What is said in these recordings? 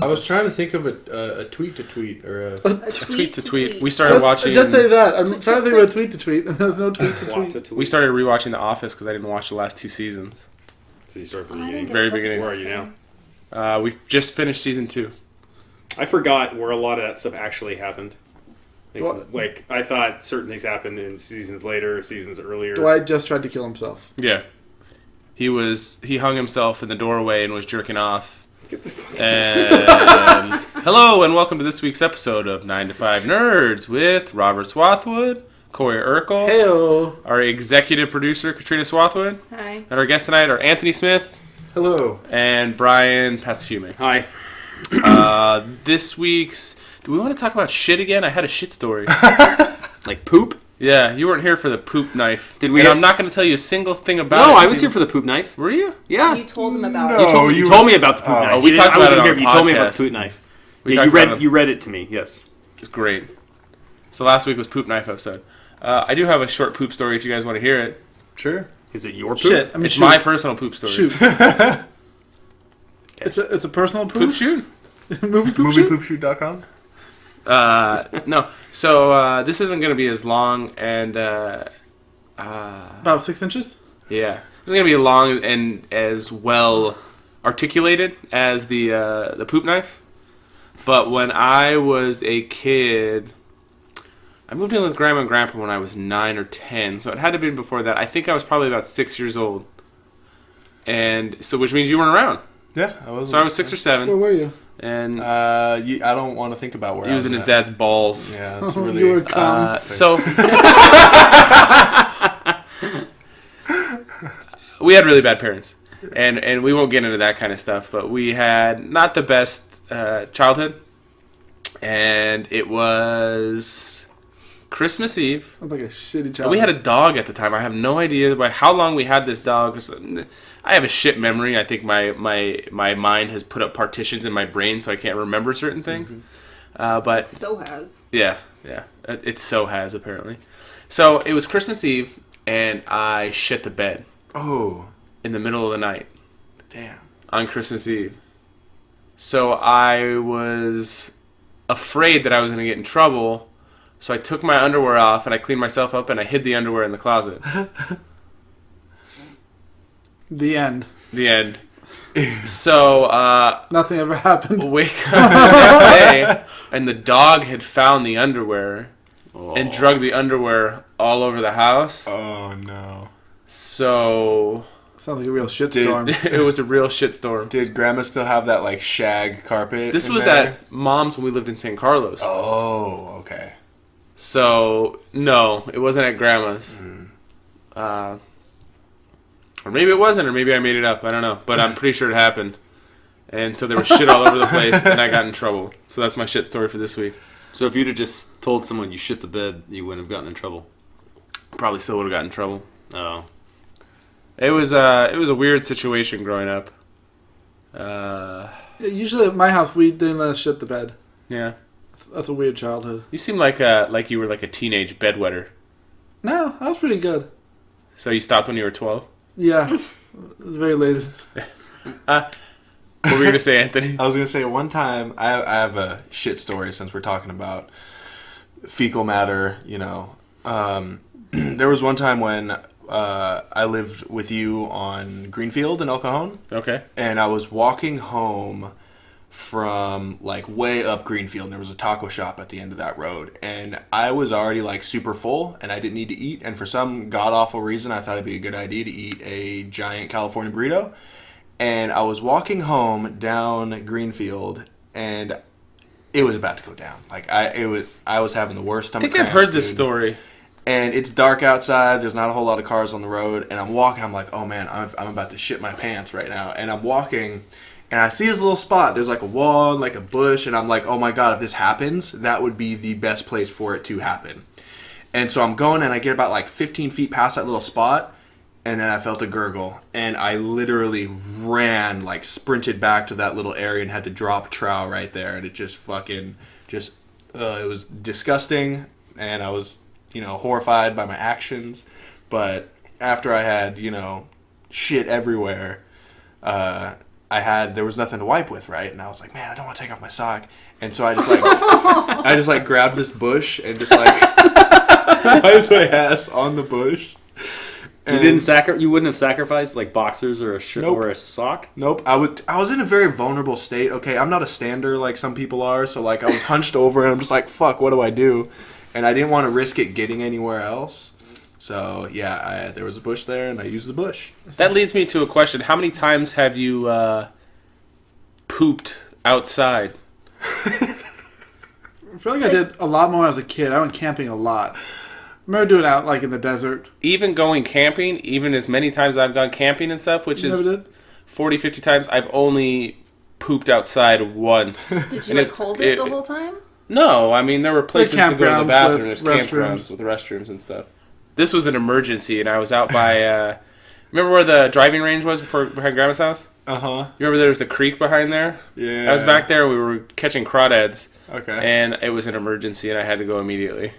I was trying to think of a tweet to tweet or a tweet to tweet. We started watching. Just say that. I'm trying to think of a tweet to tweet, and there's no tweet to tweet. We started rewatching The Office because I didn't watch the last 2 seasons. So you start from the beginning. Very beginning. Where are you now? We've just finished season 2. I forgot where a lot of that stuff actually happened. Like I thought certain things happened in seasons later, seasons earlier. Dwight just tried to kill himself. Yeah. He hung himself in the doorway and was jerking off. Get the fuck out. Hello and welcome to this week's episode of 9 to 5 Nerds with Robert Swathwood, Corey Urkel, heyo, our executive producer Katrina Swathwood, hi, and our guest tonight are Anthony Smith, hello, and Brian Pastafume. Hi. This week's, do we want to talk about shit again? I had a shit story. Like poop? Yeah, you weren't here for the poop knife. Did we? And I'm not going to tell you a single thing about it. No, I was here for the poop knife. Were you? Yeah. You told him about No, it. You told me about the poop knife. Oh, we talked about it on the You told me about podcast. the poop knife. Yeah, you read it to me, yes. It was great. So last week was poop knife episode. I do have a short poop story if you guys want to hear it. Sure. Is it your poop? Shit. I mean, It's my personal poop story. Shoot. It's a personal poop. Poop shoot? Moviepoopshoot.com. No. So this isn't going to be as long and About 6 inches. yeah, it's going to be long and as well articulated as the poop knife. But when I was a kid, I moved in with Grandma and Grandpa when I was 9 or 10, so it had to have been before that. I think I was probably about 6 years old, and so which means you weren't around. Yeah, I was. So I was 6 or 7. Where were you? And I don't want to think about where he was in his dad's balls. Yeah, it's You really. were calm. So we had really bad parents, and we won't get into that kind of stuff. But we had not the best childhood, and it was Christmas Eve. Sounds like a shitty And child. we had a dog at the time. I have no idea by how long we had this dog. 'Cause I have a shit memory. I think my mind has put up partitions in my brain, so I can't remember certain things. But So has. yeah, it so has apparently. So it was Christmas Eve, and I shit the bed Oh, in the middle of the night damn. on Christmas Eve. So I was afraid that I was going to get in trouble. So I took my underwear off and I cleaned myself up and I hid the underwear in the closet. The end. The end. So, Nothing ever happened. wake up the next day, and the dog had found the underwear and drug the underwear all over the house. Oh no. So Sounds like a real shitstorm. it was a real shitstorm. Did Grandma still have that like shag carpet? This in was there? at Mom's when we lived in San Carlos. Oh, okay. So no, it wasn't at Grandma's. Or maybe it wasn't, or maybe I made it up. I don't know, but I'm pretty sure it happened. And so there was shit all over the place, and I got in trouble. So that's my shit story for this week. So if you'd have just told someone you shit the bed, you wouldn't have gotten in trouble. Probably still would have gotten in trouble. Oh. It was a weird situation growing up. Usually at my house, we didn't let us shit the bed. Yeah. That's a weird childhood. You seem like you were like a teenage bedwetter. No, I was pretty good. So you stopped when you were 12? Yeah. The very latest. What were you going to say, Anthony? I was gonna say one time I have a shit story since we're talking about fecal matter. You know, there was one time when I lived with you on Greenfield in El Cajon. Okay. And I was walking home from like way up Greenfield, and there was a taco shop at the end of that road, and I was already like super full and I didn't need to eat, and for some god awful reason I thought it'd be a good idea to eat a giant California burrito. And I was walking home down Greenfield, and it was about to go down. Like I was having the worst stomach I think I've cramps, heard this dude. story. And it's dark outside. There's not a whole lot of cars on the road. And I'm walking. I'm like, oh man, I'm about to shit my pants right now. And I'm walking, and I see this little spot. There's like a wall and like a bush. And I'm like, oh my God, if this happens, that would be the best place for it to happen. And so I'm going, and I get about like 15 feet past that little spot. And then I felt a gurgle. And I literally ran, like sprinted back to that little area and had to drop trowel right there. And it just fucking, it was disgusting. And I was, horrified by my actions. But after I had, shit everywhere, there was nothing to wipe with, right? And I was like, man, I don't want to take off my sock. And so I just like grabbed this bush and just like wiped my ass on the bush. And you wouldn't have sacrificed like boxers or a shirt or a sock? Nope. I was in a very vulnerable state. Okay, I'm not a stander like some people are, so like I was hunched over and I'm just like, fuck, what do I do? And I didn't want to risk it getting anywhere else. So yeah, there was a bush there and I used the bush. That leads me to a question. How many times have you pooped outside? I feel like I did a lot more when I was a kid. I went camping a lot. I remember doing it out like in the desert. Even going camping, even as many times I've gone camping and stuff, which is 40, 50 times, I've only pooped outside once. Did you hold it the whole time? No, I mean, there were places to go to the bathroom. There's campgrounds with restrooms and stuff. This was an emergency, and I was out by... remember where the driving range was behind Grandma's house? Uh-huh. You remember there was the creek behind there? Yeah. I was back there, we were catching crawdads. Okay. And it was an emergency, and I had to go immediately.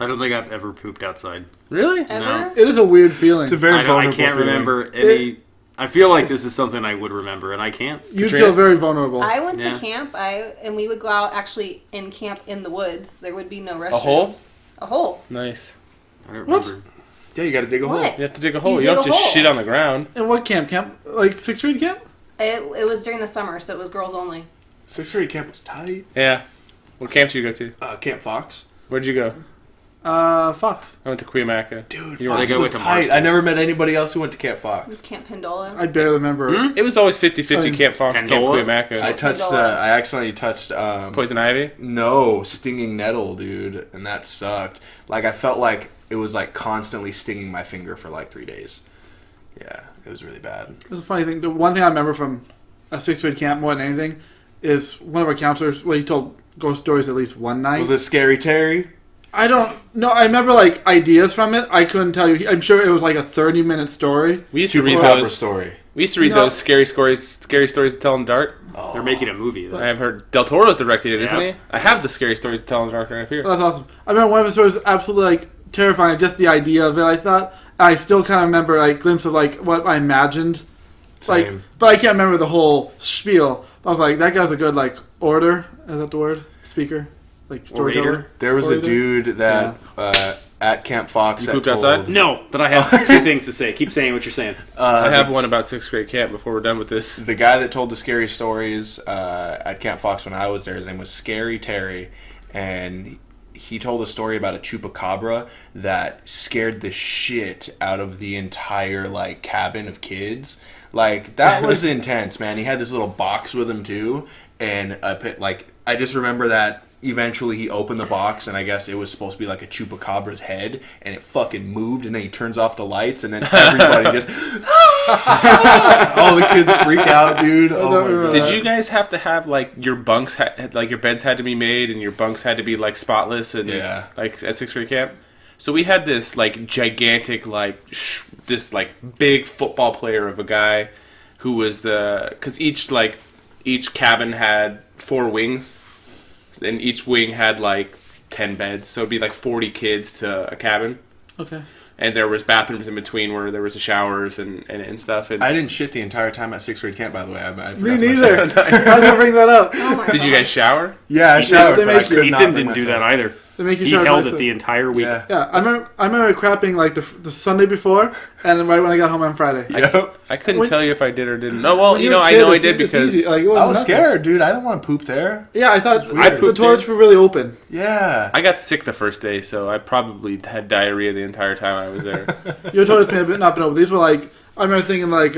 I don't think I've ever pooped outside. Really? Ever? No. It is a weird feeling. It's a very vulnerable I can't feeling. remember any... I feel like this is something I would remember, and I can't. You'd Katrina? feel very vulnerable. I went Yeah. to camp, and we would go out actually in camp in the woods. There would be no restrooms. hole? A hole. Nice. I don't What? remember. Yeah, you got to dig a hole. What? You have to dig a hole. You dig don't a just hole. shit on the ground. And what camp? Like 6th grade camp? It was during the summer, so it was girls only. 6th grade camp was tight. Yeah. What camp did you go to? Camp Fox. Where'd you go? Fox. I went to Cuyamaca. Dude, You Fox wanna go was with the tight. Marston? I never met anybody else who went to Camp It Fox. was Camp Pendola. I barely remember. It was always 50-50 Camp Fox, Camp Pandola? Cuyamaca. I accidentally touched Poison ivy? No, stinging nettle, dude, and that sucked. Like I felt like it was like constantly stinging my finger for like 3 days. Yeah, it was really bad. It was a funny thing. The one thing I remember from a 6th grade camp more than anything is one of our counselors, well, he told ghost stories at least one night. Was it Scary Terry? I don't know. I remember like ideas from it. I couldn't tell you. I'm sure it was like a 30-minute story. We used to read Chupacabra those. story. We used to read those scary stories to tell in the dark. They're making a movie. Though. I've heard Del Toro's directed it, isn't Yeah. he? I have the scary stories to tell in the dark right here. That's awesome. I remember one of his stories was absolutely like terrifying. Just the idea of it. I thought. I still kind of remember like glimpse of like what I imagined. Like, Same. but I can't remember the whole spiel. I was like, that guy's a good like orator. Is that the word? Speaker, like storyteller. Orator? There was a Orator? dude that at Camp Fox. You that pooped told- outside? No, but I have two things to say. Keep saying what you're saying. I have one about 6th grade camp before we're done with this. The guy that told the scary stories at Camp Fox when I was there, his name was Scary Terry, and he told a story about a chupacabra that scared the shit out of the entire like cabin of kids. Like that was intense, man. He had this little box with him too, and I just remember that. Eventually, he opened the box, and I guess it was supposed to be like a chupacabra's head, and it fucking moved, and then he turns off the lights, and then everybody just... all the kids freak out, dude. Oh my God. Did you guys have to have like your bunks, like your beds had to be made, and your bunks had to be like spotless, and Yeah. like at 6th grade camp? So we had this like gigantic, like this like big football player of a guy who was because each cabin had 4 wings. And each wing had like 10 beds, so it'd be like 40 kids to a cabin. Okay. And there was bathrooms in between where there was the showers and stuff. And I didn't shit the entire time at 6th grade camp, by the way. I Me forgot to neither. mention that. How'd you bring that up? Oh my did you God. guys shower? Yeah, I showered, they but I make you- could not Ethan bring didn't do that myself. either. They make you He shower held twice it a- the entire week. Yeah. Yeah, I remember crapping like the Sunday before, and then right when I got home on Friday. Yep. I couldn't When- tell you if I did or didn't. No, well, When you you're know, a I kid, know I it's- did it's because easy. Like, it I wasn't was nothing. scared, dude. I didn't want to poop there. Yeah, I thought I the pooped toilets were really open. Yeah. I got sick the first day, so I probably had diarrhea the entire time I was there. Your toilets may have not been open. These were like, I remember thinking like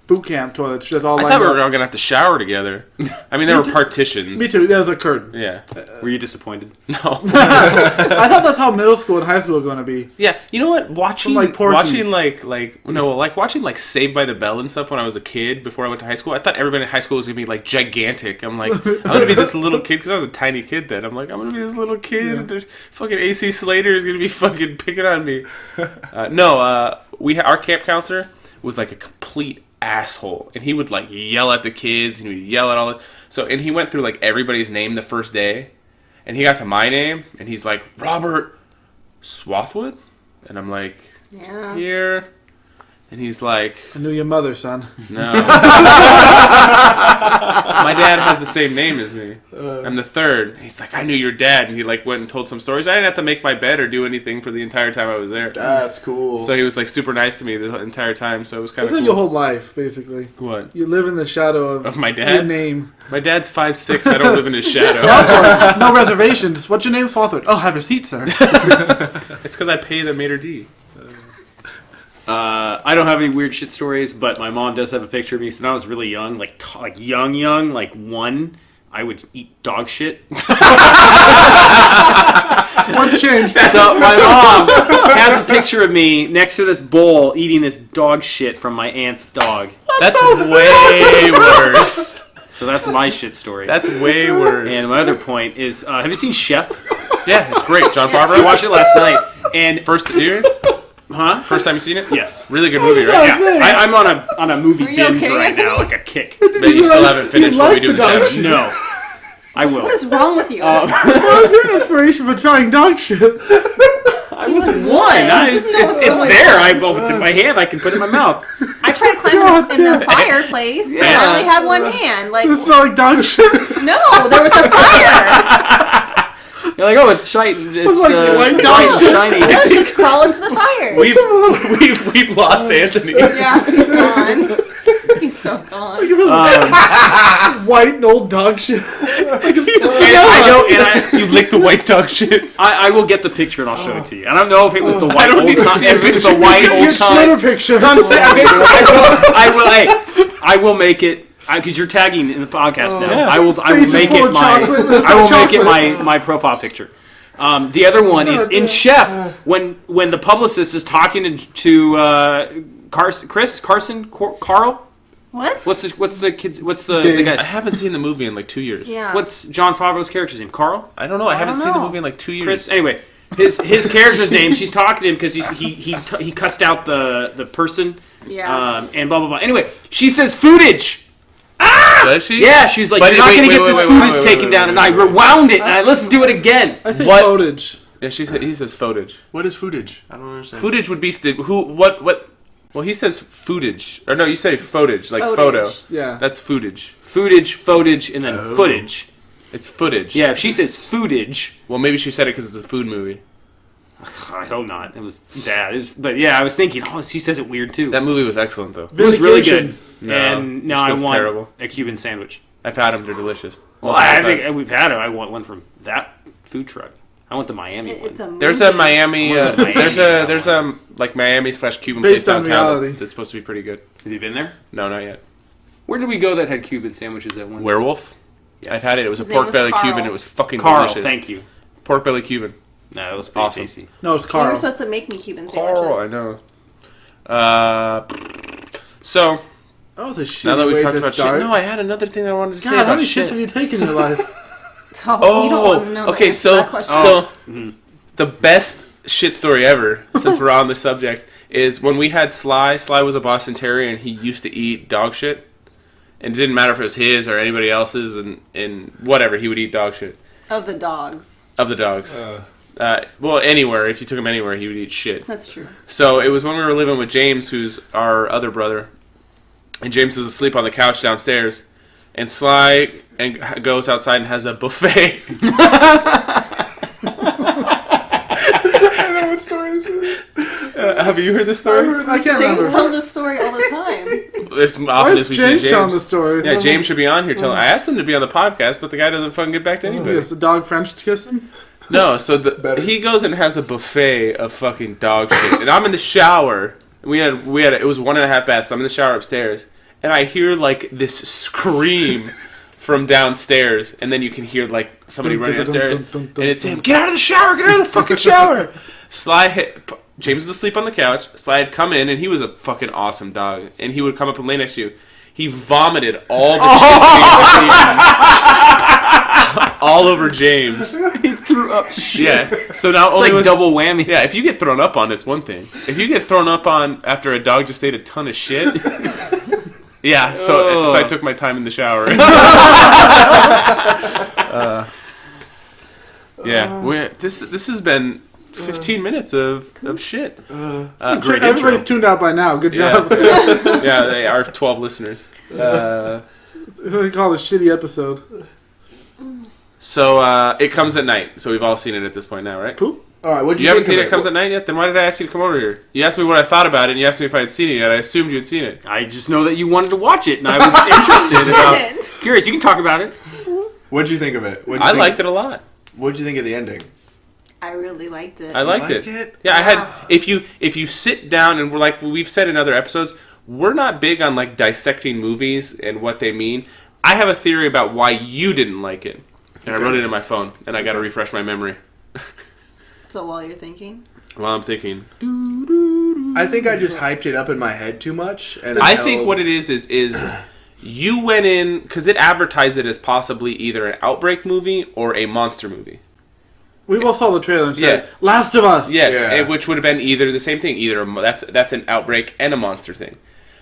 boot camp toilets, just all I lined thought we were up. all gonna have to shower together. I mean, there were partitions. Me too. That was a curtain. Yeah. Were you disappointed? No. I thought that's how middle school and high school were going to be. Yeah, you know what? Watching like, Porky's. watching like Saved by the Bell and stuff when I was a kid before I went to high school. I thought everybody in high school was gonna be like gigantic. I'm like, I'm gonna be this little kid because I was a tiny kid then. I'm like, I'm gonna be this little kid. Yeah. And there's fucking AC Slater is gonna be fucking picking on me. Our camp counselor was like a complete asshole, and he would like yell at the kids, and he would yell at all. And he went through like everybody's name the first day, and he got to my name, and he's like, Robert Swathwood, and I'm like, Yeah. here. And he's like, I knew your mother, son. no. My dad has the same name as me. I'm the third. He's like, I knew your dad. And he like went and told some stories. I didn't have to make my bed or do anything for the entire time I was there. That's cool. So he was like super nice to me the entire time. So it was kind of That's cool. like your whole life, basically. What? You live in the shadow Of my your dad? name. My dad's 5'6". I don't live in his shadow. Swalford. No reservations. What's your name, Swalford? Oh, have a seat, sir. It's because I pay the maitre d'. I don't have any weird shit stories, but my mom does have a picture of me. So when I was really young, like young, like 1, I would eat dog shit. What's changed? So my mom has a picture of me next to this bowl eating this dog shit from my aunt's dog. That's way worse. So that's my shit story. That's way worse. And my other point is, have you seen Chef? Yeah, it's great. John I Favreau. watched it last night. And First year? huh? First time you seen it? Yes. Really good movie, right? Yeah, I'm on a movie Are you binge okay, right now, Anthony? like a kick. But you still haven't finished what we do in the like the shadows. No, I will. What is wrong with you? What was your inspiration for trying dog shit? I was was 1. one. It's Doesn't know what's going there. on. It's in my hand. I can put it in my mouth. I tried to climb in the fireplace. And I only had one hand. Like, Does it smell like dog shit? no, there was a fire. You're like, oh, it's shiny. It's like white dog bright and shit. shiny. Let's just crawl into the fire. We've lost Anthony. Yeah, he's gone. He's so gone. White and old dog shit. You lick the white dog shit. I will get the picture and I'll show it to you. I don't know if it was the I white don't old need to time. see a If it was the picture. white Get old Twitter time. picture. I'm saying, I will make it because you're tagging in the podcast now. Yeah. I will Face make full it of my chocolate. That's I will like make it chocolate. my profile picture. The other one is in Chef when the publicist is talking to Carl. What? What's the Dave. guy? I haven't seen the movie in like 2 years. Yeah. What's John Favreau's character's name? Carl? I don't know. I haven't don't seen the know. movie in like 2 years. Chris. Anyway, his character's name. She's talking to him because he cussed out the person. Yeah. And blah blah blah. Anyway, she says footage. Does she? Yeah, she's like, But you're not wait, gonna wait, get wait, this wait, footage wait, taken wait, down, wait, and I wait, wait. rewound it and I listened to it again. I say What? footage. Yeah, he says footage. What is footage? I don't understand. Footage would be what? Well, he says footage, or no, you say footage, like photo. Footage. Yeah. That's footage. Footage, and then footage. It's footage. Yeah, if she says footage, Well, maybe she said it because it's a food movie. I hope not. It was bad. But yeah, I was thinking, oh, she says it weird too. That movie was excellent, though. It was really good. Vindication. No, And now it I was want terrible. a Cuban sandwich. I've had them; they're delicious. Well, I think we've had it. I want one from that food truck. I want the Miami It's one. a There's a movie. Miami. Miami. There's a like Miami / Cuban Based place on downtown reality. that's supposed to be pretty good. Have you been there? No, not yet. Where did we go that had Cuban sandwiches at one? Werewolf. Yes. I've had it. It was a His name pork was belly Carl. Cuban. It was fucking Carl, delicious. thank you. Pork belly Cuban. No, that was pretty Awesome. tasty. No, it's You Carl. were supposed to make me Cuban sandwiches. Carl, I know. So That was a shitty now that we've way talked to about start. shit, no, I had another thing I wanted to say God, how about many shit. shits have you taken in your life? Oh, you don't want to know the okay. answer to that question. The best shit story ever, since we're on the subject, is when we had Sly. Sly was a Boston Terrier, and he used to eat dog shit. And it didn't matter if it was his or anybody else's, and whatever, he would eat dog shit. Of the dogs. Of the dogs. Well, anywhere. If you took him anywhere, he would eat shit. That's true. So it was when we were living with James, who's our other brother. And James was asleep on the couch downstairs. And Sly goes outside and has a buffet. Have you heard this story? I can't James remember. tells this story all the time. As Why often is as we James see telling the James. story? Yeah, James should be on here telling. I asked him to be on the podcast, but the guy doesn't fucking get back to anybody. Yes, the dog French kissed him. No, so he goes and has a buffet of fucking dog shit, and I'm in the shower. We had it was 1.5 baths. So I'm in the shower upstairs, and I hear like this scream from downstairs, and then you can hear like somebody running upstairs, and it's him. Get out of the shower! Get out of the fucking shower! James was asleep on the couch. Sly had come in, and he was a fucking awesome dog, and he would come up and lay next to you. He vomited all the shit James was eating all over James. He threw up shit. Yeah. So not It's only like was double whammy. yeah, if you get thrown up on, it's one thing. If you get thrown up on after a dog just ate a ton of shit, yeah. So I took my time in the shower. Yeah, this has been 15 minutes of shit. Sure, Great everybody's intro. tuned out by now. Good job. Yeah, they are 12 listeners. We call it a shitty episode. So it comes at night. So we've all seen it at this point now, right? Cool. All right, what You haven't seen It Comes at Night yet? Then why did I ask you to come over here? You asked me what I thought about it, and you asked me if I had seen it yet. I assumed you had seen it. I just know that you wanted to watch it, and I was interested about. Curious, you can talk about it. What'd you think of it? I liked it a lot. What'd you think of the ending? I really liked it. I liked liked it. it? Yeah, I had. If you sit down and we're like we've said in other episodes, we're not big on like dissecting movies and what they mean. I have a theory about why you didn't like it, and I wrote it in my phone, and I got to refresh my memory. So while you're thinking, Well, I'm thinking. I think I just hyped it up in my head too much. And I think what it is you went in because it advertised it as possibly either an outbreak movie or a monster movie. We both saw the trailer and said, Yeah. Last of Us. Yes, Yeah. which would have been either the same thing. Either that's an outbreak and a monster thing.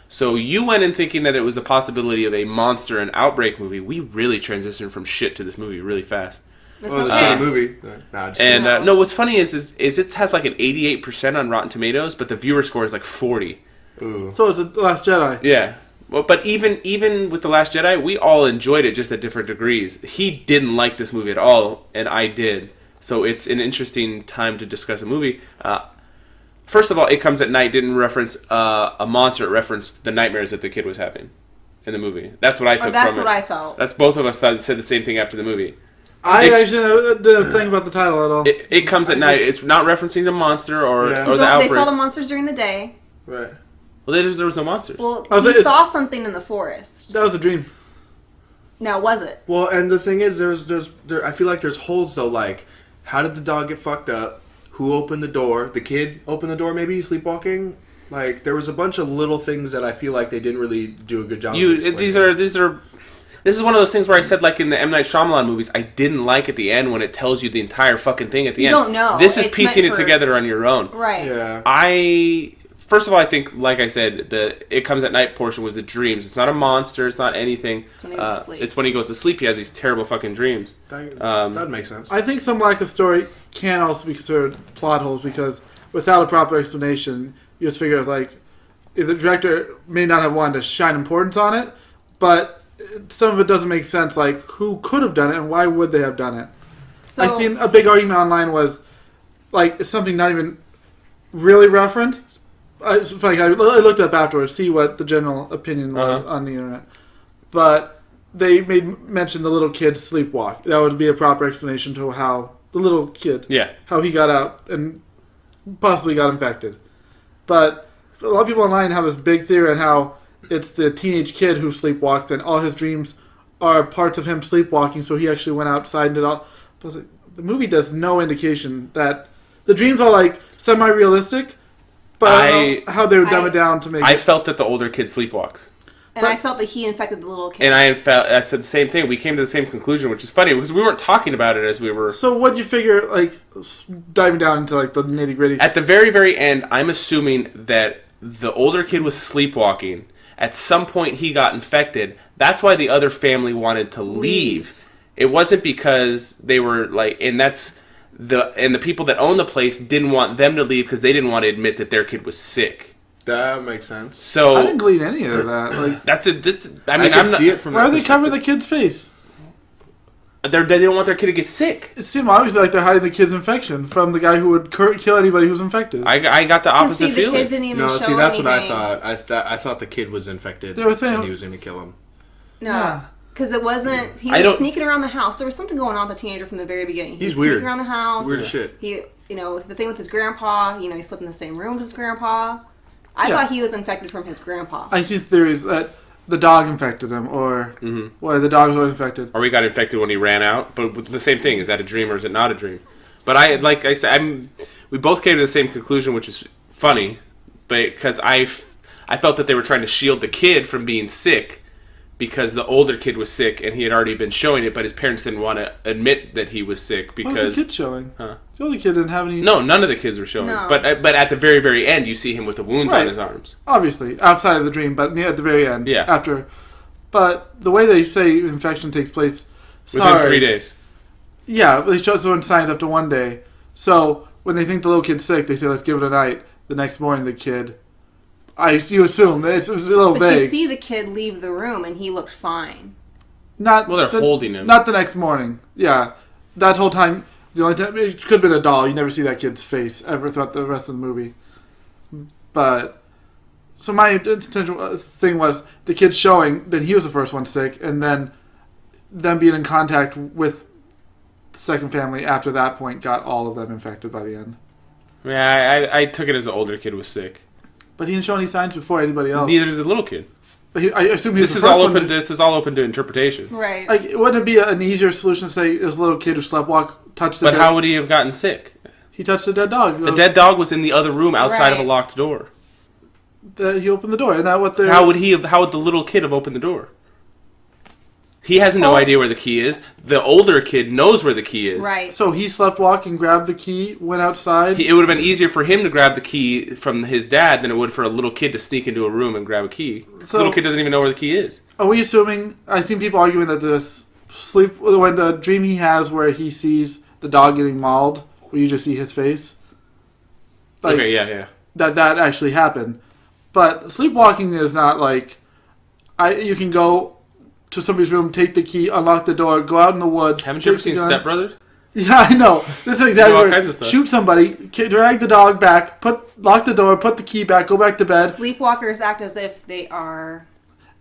So you went in thinking that it was the possibility of a monster and outbreak movie. We really transitioned from shit to this movie really fast. it's Well, the okay. shitty movie. Nah, just And No. no, what's funny is it has like an 88% on Rotten Tomatoes, but the viewer score is like 40. ooh. So it's The Last Jedi. Yeah. Well, but even with The Last Jedi, we all enjoyed it just at different degrees. He didn't like this movie at all, and I did. So it's an interesting time to discuss a movie. First of all, It Comes at Night didn't reference a monster. It referenced the nightmares that the kid was having in the movie. That's what I took Or that's from what it. I felt. That's both of us said the same thing after the movie. I If- actually didn't think about the title at all. It Comes at Night. It's not referencing the monster or, Yeah. or So the they outbreak. saw the monsters during the day. Right. Well, there was no monsters. Well, Oh, so he it's- saw something in the forest. That was a dream. Now, was it? Well, and the thing is, there. I feel like there's holes though. Like, how did the dog get fucked up? Who opened the door? The kid opened the door. Maybe sleepwalking. Like, there was a bunch of little things that I feel like they didn't really do a good job. of explaining. This is one of those things where I said, like in the M. Night Shyamalan movies, I didn't like at the end when it tells you the entire fucking thing at the You end. don't know. This is It's piecing it meant for- together on your own. Right. Yeah. First of all, I think, like I said, the It Comes at Night portion was the dreams. It's not a monster. It's not anything. It's when he goes to sleep. It's when he goes to sleep. He has these terrible fucking dreams. That makes sense. I think some lack of story can also be considered plot holes because without a proper explanation, you just figure it's like the director may not have wanted to shine importance on it, but some of it doesn't make sense. Like, who could have done it and why would they have done it? So, I seen a big argument online was like it's something not even really referenced. It's funny. I looked up afterwards, see what the general opinion was on the internet, but they made mention the little kid sleepwalk. That would be a proper explanation to how the little kid, how he got out and possibly got infected. But a lot of people online have this big theory on how it's the teenage kid who sleepwalks and all his dreams are parts of him sleepwalking, so he actually went outside and did all. But I was like, the movie does no indication that the dreams are like semi-realistic, but I don't know how they would dumb it down to make I it. felt that the older kid sleepwalks. and I felt that he infected the little kid. And I said the same thing. We came to the same conclusion, which is funny because we weren't talking about it as we were. So what'd you figure, like, diving down into like the nitty-gritty? At the very, very end, I'm assuming that the older kid was sleepwalking. At some point, he got infected. That's why the other family wanted to leave. It wasn't because they were like, and the people that own the place didn't want them to leave because they didn't want to admit that their kid was sick. That makes sense. I So didn't glean any of that. Like, I I mean, can I'm not. see it from. why that are they perspective. covering the kid's face? They don't want their kid to get sick. It seemed obvious like they're hiding the kid's infection from the guy who would kill anybody who's infected. I got the Because opposite see, the feeling. kid didn't even No, show see, that's anything. what I thought. I thought the kid was infected. They were saying- and he was going to kill him. No. Because it wasn't. He I was don't- sneaking around the house. There was something going on with the teenager from the very beginning. He He's was sneaking weird. around the house. Weird as shit. He, the thing with his grandpa. He slept in the same room with his grandpa. I Yeah. thought he was infected from his grandpa. I see theories that the dog infected him, or the dog was always infected. Or we got infected when he ran out. But with the same thing, is that a dream or is it not a dream? But I said, we both came to the same conclusion, which is funny, because I felt that they were trying to shield the kid from being sick because the older kid was sick and he had already been showing it, but his parents didn't want to admit that he was sick What was because the kid showing? Huh? The older kid didn't have any. no, none of the kids were showing. No. But at the very, very end, you see him with the wounds on Right. his arms. Obviously, outside of the dream, but near at the very end. Yeah. After. But the way they say infection takes place. Within 3 days. Yeah, they show someone signs up to 1 day. So when they think the little kid's sick, they say, let's give it a night. The next morning, the kid... you assume. It was a little But vague. you see the kid leave the room, and he looked fine. Not Well, they're holding him. Not the next morning. Yeah. That whole time, the only time... It could have been a doll. You never see that kid's face ever throughout the rest of the movie. But... So my intentional thing was the kid showing that he was the first one sick, and then them being in contact with the second family after that point got all of them infected by the end. Yeah, I took it as the older kid was sick. But he didn't show any signs before anybody else. Neither did the little kid. But I assume he was This is the first all one open. This is all open to interpretation. Right. Like, wouldn't it be an easier solution to say this little kid who sleptwalk touched the But dead... how would he have gotten sick? He touched a dead dog. The dead dog was in the other room outside of a Right. locked door. He opened the door. Isn't that what they're... How would the little kid have opened the door? He has no idea where the key is. The older kid knows where the key is. Right. So he sleptwalked and grabbed the key, went outside. It would have been easier for him to grab the key from his dad than it would for a little kid to sneak into a room and grab a key. So- The little kid doesn't even know where the key is. Are we assuming... I've seen people arguing that when the dream he has where he sees the dog getting mauled, where you just see his face. Like, Okay, yeah. that actually happened. But sleepwalking is not like... You can go to somebody's room, take the key, unlock the door, go out in the woods... Haven't you ever take the seen gun. Step Brothers? Yeah, I know. This is exactly all where kinds of stuff. shoot somebody, drag the dog back, lock the door, put the key back, go back to bed, Sleepwalkers act as if they are...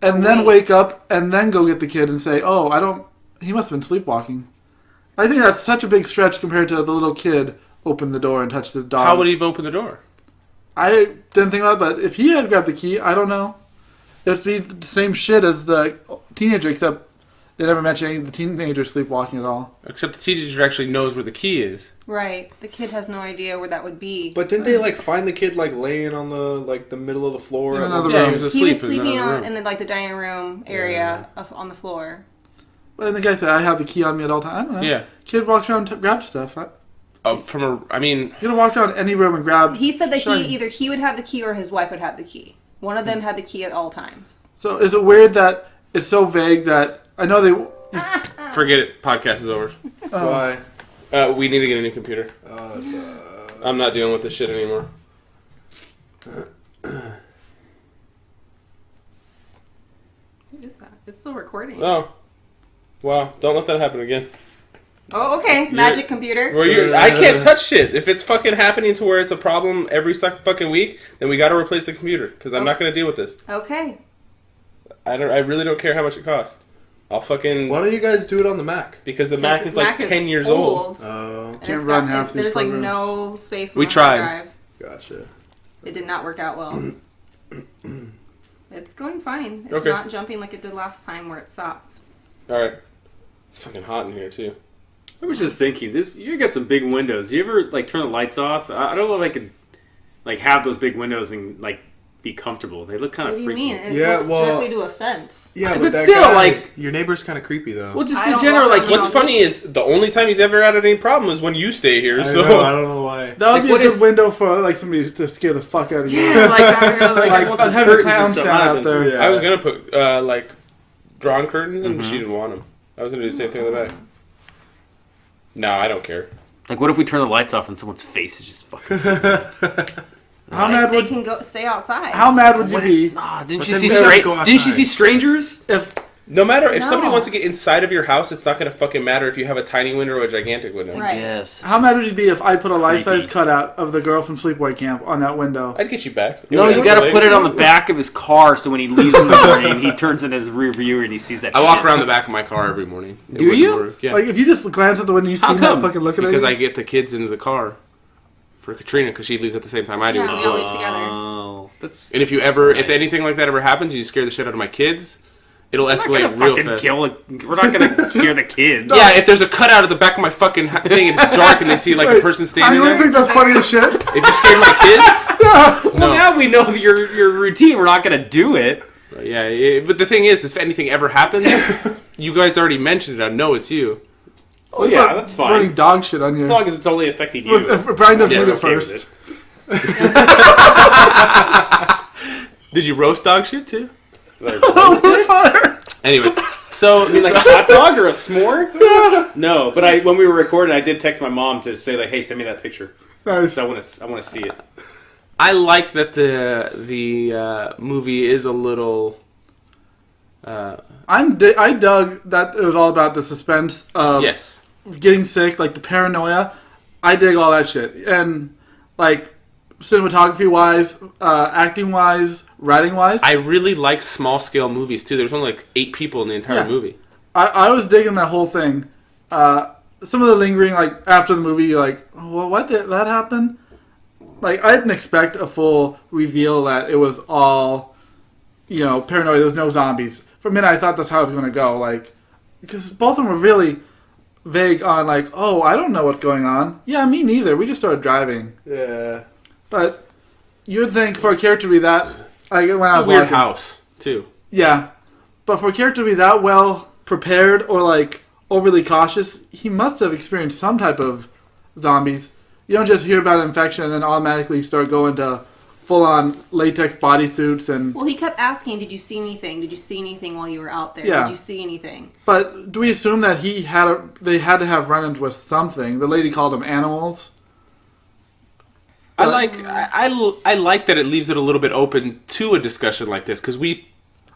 and then awake. wake up, and then go get the kid and say, he must have been sleepwalking. I think that's such a big stretch compared to the little kid opened the door and touched the dog. How would he have opened the door? I didn't think about it, but if he had grabbed the key, I don't know. It would be the same shit as the teenager, except they never mention any of the teenager sleepwalking at all. Except the teenager actually knows where the key is. Right. The kid has no idea where that would be. But didn't they find the kid laying on the middle of the floor? In another Yeah, room. he was He asleep was in sleeping another room. in the dining room area on the floor. And the guy said, I have the key on me at all times. I don't know. Yeah. Kid walks around and grabs stuff. You You could have walked around any room and grabbed... He said that shiny. either he would have the key or his wife would have the key. One of them had the key at all times. So is it weird that it's so vague that... I know they... forget it. Podcast is over. Why? We need to get a new computer. That's, I'm not dealing with this shit anymore. What is that? It's still recording. Oh. Wow. Don't let that happen again. Oh, okay. Magic computer. I can't touch shit. If it's fucking happening to where it's a problem every fucking week, then we gotta replace the computer. Because I'm not gonna deal with this. Okay. I really don't care how much it costs. I'll fucking... why don't you guys do it on the Mac? Because the Mac is 10 years old. And Can't it's run got- half these There's programs. no space in We the tried. hard drive. Gotcha. It did not work out well. It's going fine. It's Okay. not jumping like it did last time where it stopped. Alright. It's fucking hot in here, too. I was just thinking, you got some big windows. You ever turn the lights off? I don't know if I could have those big windows and be comfortable. They look kind What of do you freaky. mean? It Yeah, looks well- directly to a fence. Yeah, But that still, guy, your neighbor's kind of creepy though. Well, just I in don't general, walk around What's the funny is the only time he's ever had any problem is when you stay here. I So know, I don't know why. That would Like, be a what good if- window for somebody to scare the fuck out of you. yeah, I want some have a curtains or clown something. stand I out don't there. know. Yeah. I was gonna put drawn curtains, and she didn't want them. I was gonna do the same thing in the back. No, I don't care. What if we turn the lights off and someone's face is just fucking... How mad They would can stay outside. How mad would you be Didn't But you then see we have to go outside. Didn't you see Strangers? if No matter if No. somebody wants to get inside of your house, it's not gonna fucking matter if you have a tiny window or a gigantic window. Right. Yes. how mad would you be if I put a life-size Creepy. cutout of the girl from Sleepaway Camp on that window? I'd get you back. No, he's got to put it on the back of his car so when he leaves in the morning, he turns in his rear view and he sees that. I walk shit. around the back of my car every morning. It Do wouldn't you? work. Yeah. Like if you just glance at the window, you see How that come? fucking looking Because at I you. get the kids into the car for Katrina because she leaves at the same time I do. Yeah, with the we all boys. leave together. Oh, that's. And if if Nice. anything like that ever happens, and you scare the shit out of my kids, it'll We're not escalate gonna real fucking fast. We're not gonna scare the kids. Yeah, if there's a cutout at the back of my fucking thing and it's dark and they see like a Wait, person I standing really there, think that's funny as shit. if you scared my kids, Well, no. now we know your routine. We're not gonna do it. Yeah, but the thing is if anything ever happens, you guys already mentioned it. I know it's you. Oh yeah, that's Burning fine. dog shit on you. As long as it's only affecting you. If Brian doesn't Yeah, do it okay with first. Did you roast dog shit too? Fire. Anyways, so, You mean like a hot dog or a s'more? No, but when we were recording, I did text my mom to say hey, send me that picture. Nice. So I want to see it. I like that the movie is a little. I dug that it was all about the suspense of Yes. getting sick, like the paranoia. I dig all that shit. And, like, cinematography wise, acting wise, writing wise. I really like small scale movies too. There's only like 8 people in the entire Yeah. movie. I was digging that whole thing. Some of the lingering, like, after the movie, you're like, well, what did that happen? Like, I didn't expect a full reveal that it was all, paranoia. There was no zombies. For a minute, I thought that's how it was going to go. Like, because both of them were really vague on, like, oh, I don't know what's going on. Yeah, me neither. We just started driving. Yeah. But you'd think for a character to be that, like, when I It's was a weird watching, house too. yeah. But for a character to be that well prepared or, like, overly cautious, he must have experienced some type of zombies. You don't just hear about an infection and then automatically start going to full-on latex bodysuits and... Well, he kept asking, did you see anything? Did you see anything while you were out there? Yeah. Did you see anything? But do we assume that they had to have run-ins with something? The lady called them animals. I like that it leaves it a little bit open to a discussion like this because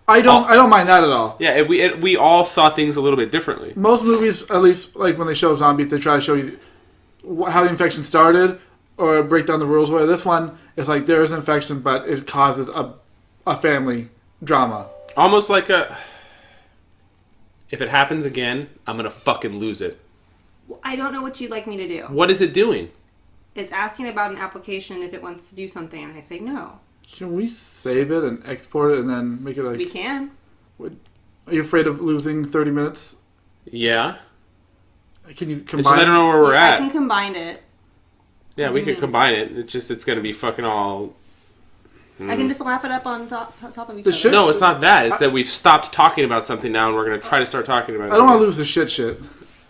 I don't mind that at all. yeah we all saw things a little bit differently. Most movies, at least like when they show zombies, they try to show you how the infection started or break down the rules. Where this one is like there is an infection, but it causes a family drama. Almost like if it happens again, I'm gonna fucking lose it. I don't know what you'd like me to do. What is it doing? It's asking about an application if it wants to do something, and I say no. Can we save it and export it and then make it like... We can. Are you afraid of losing 30 minutes? Yeah. Can you It's combine... just I don't know where we're I at. can combine it. Yeah, we could combine it. It's gonna be fucking all. I can just lap it up on top of each The other. shit- No, it's not that. It's that we've stopped talking about something now, and we're gonna try to start talking about it. I don't want to again. lose the shit.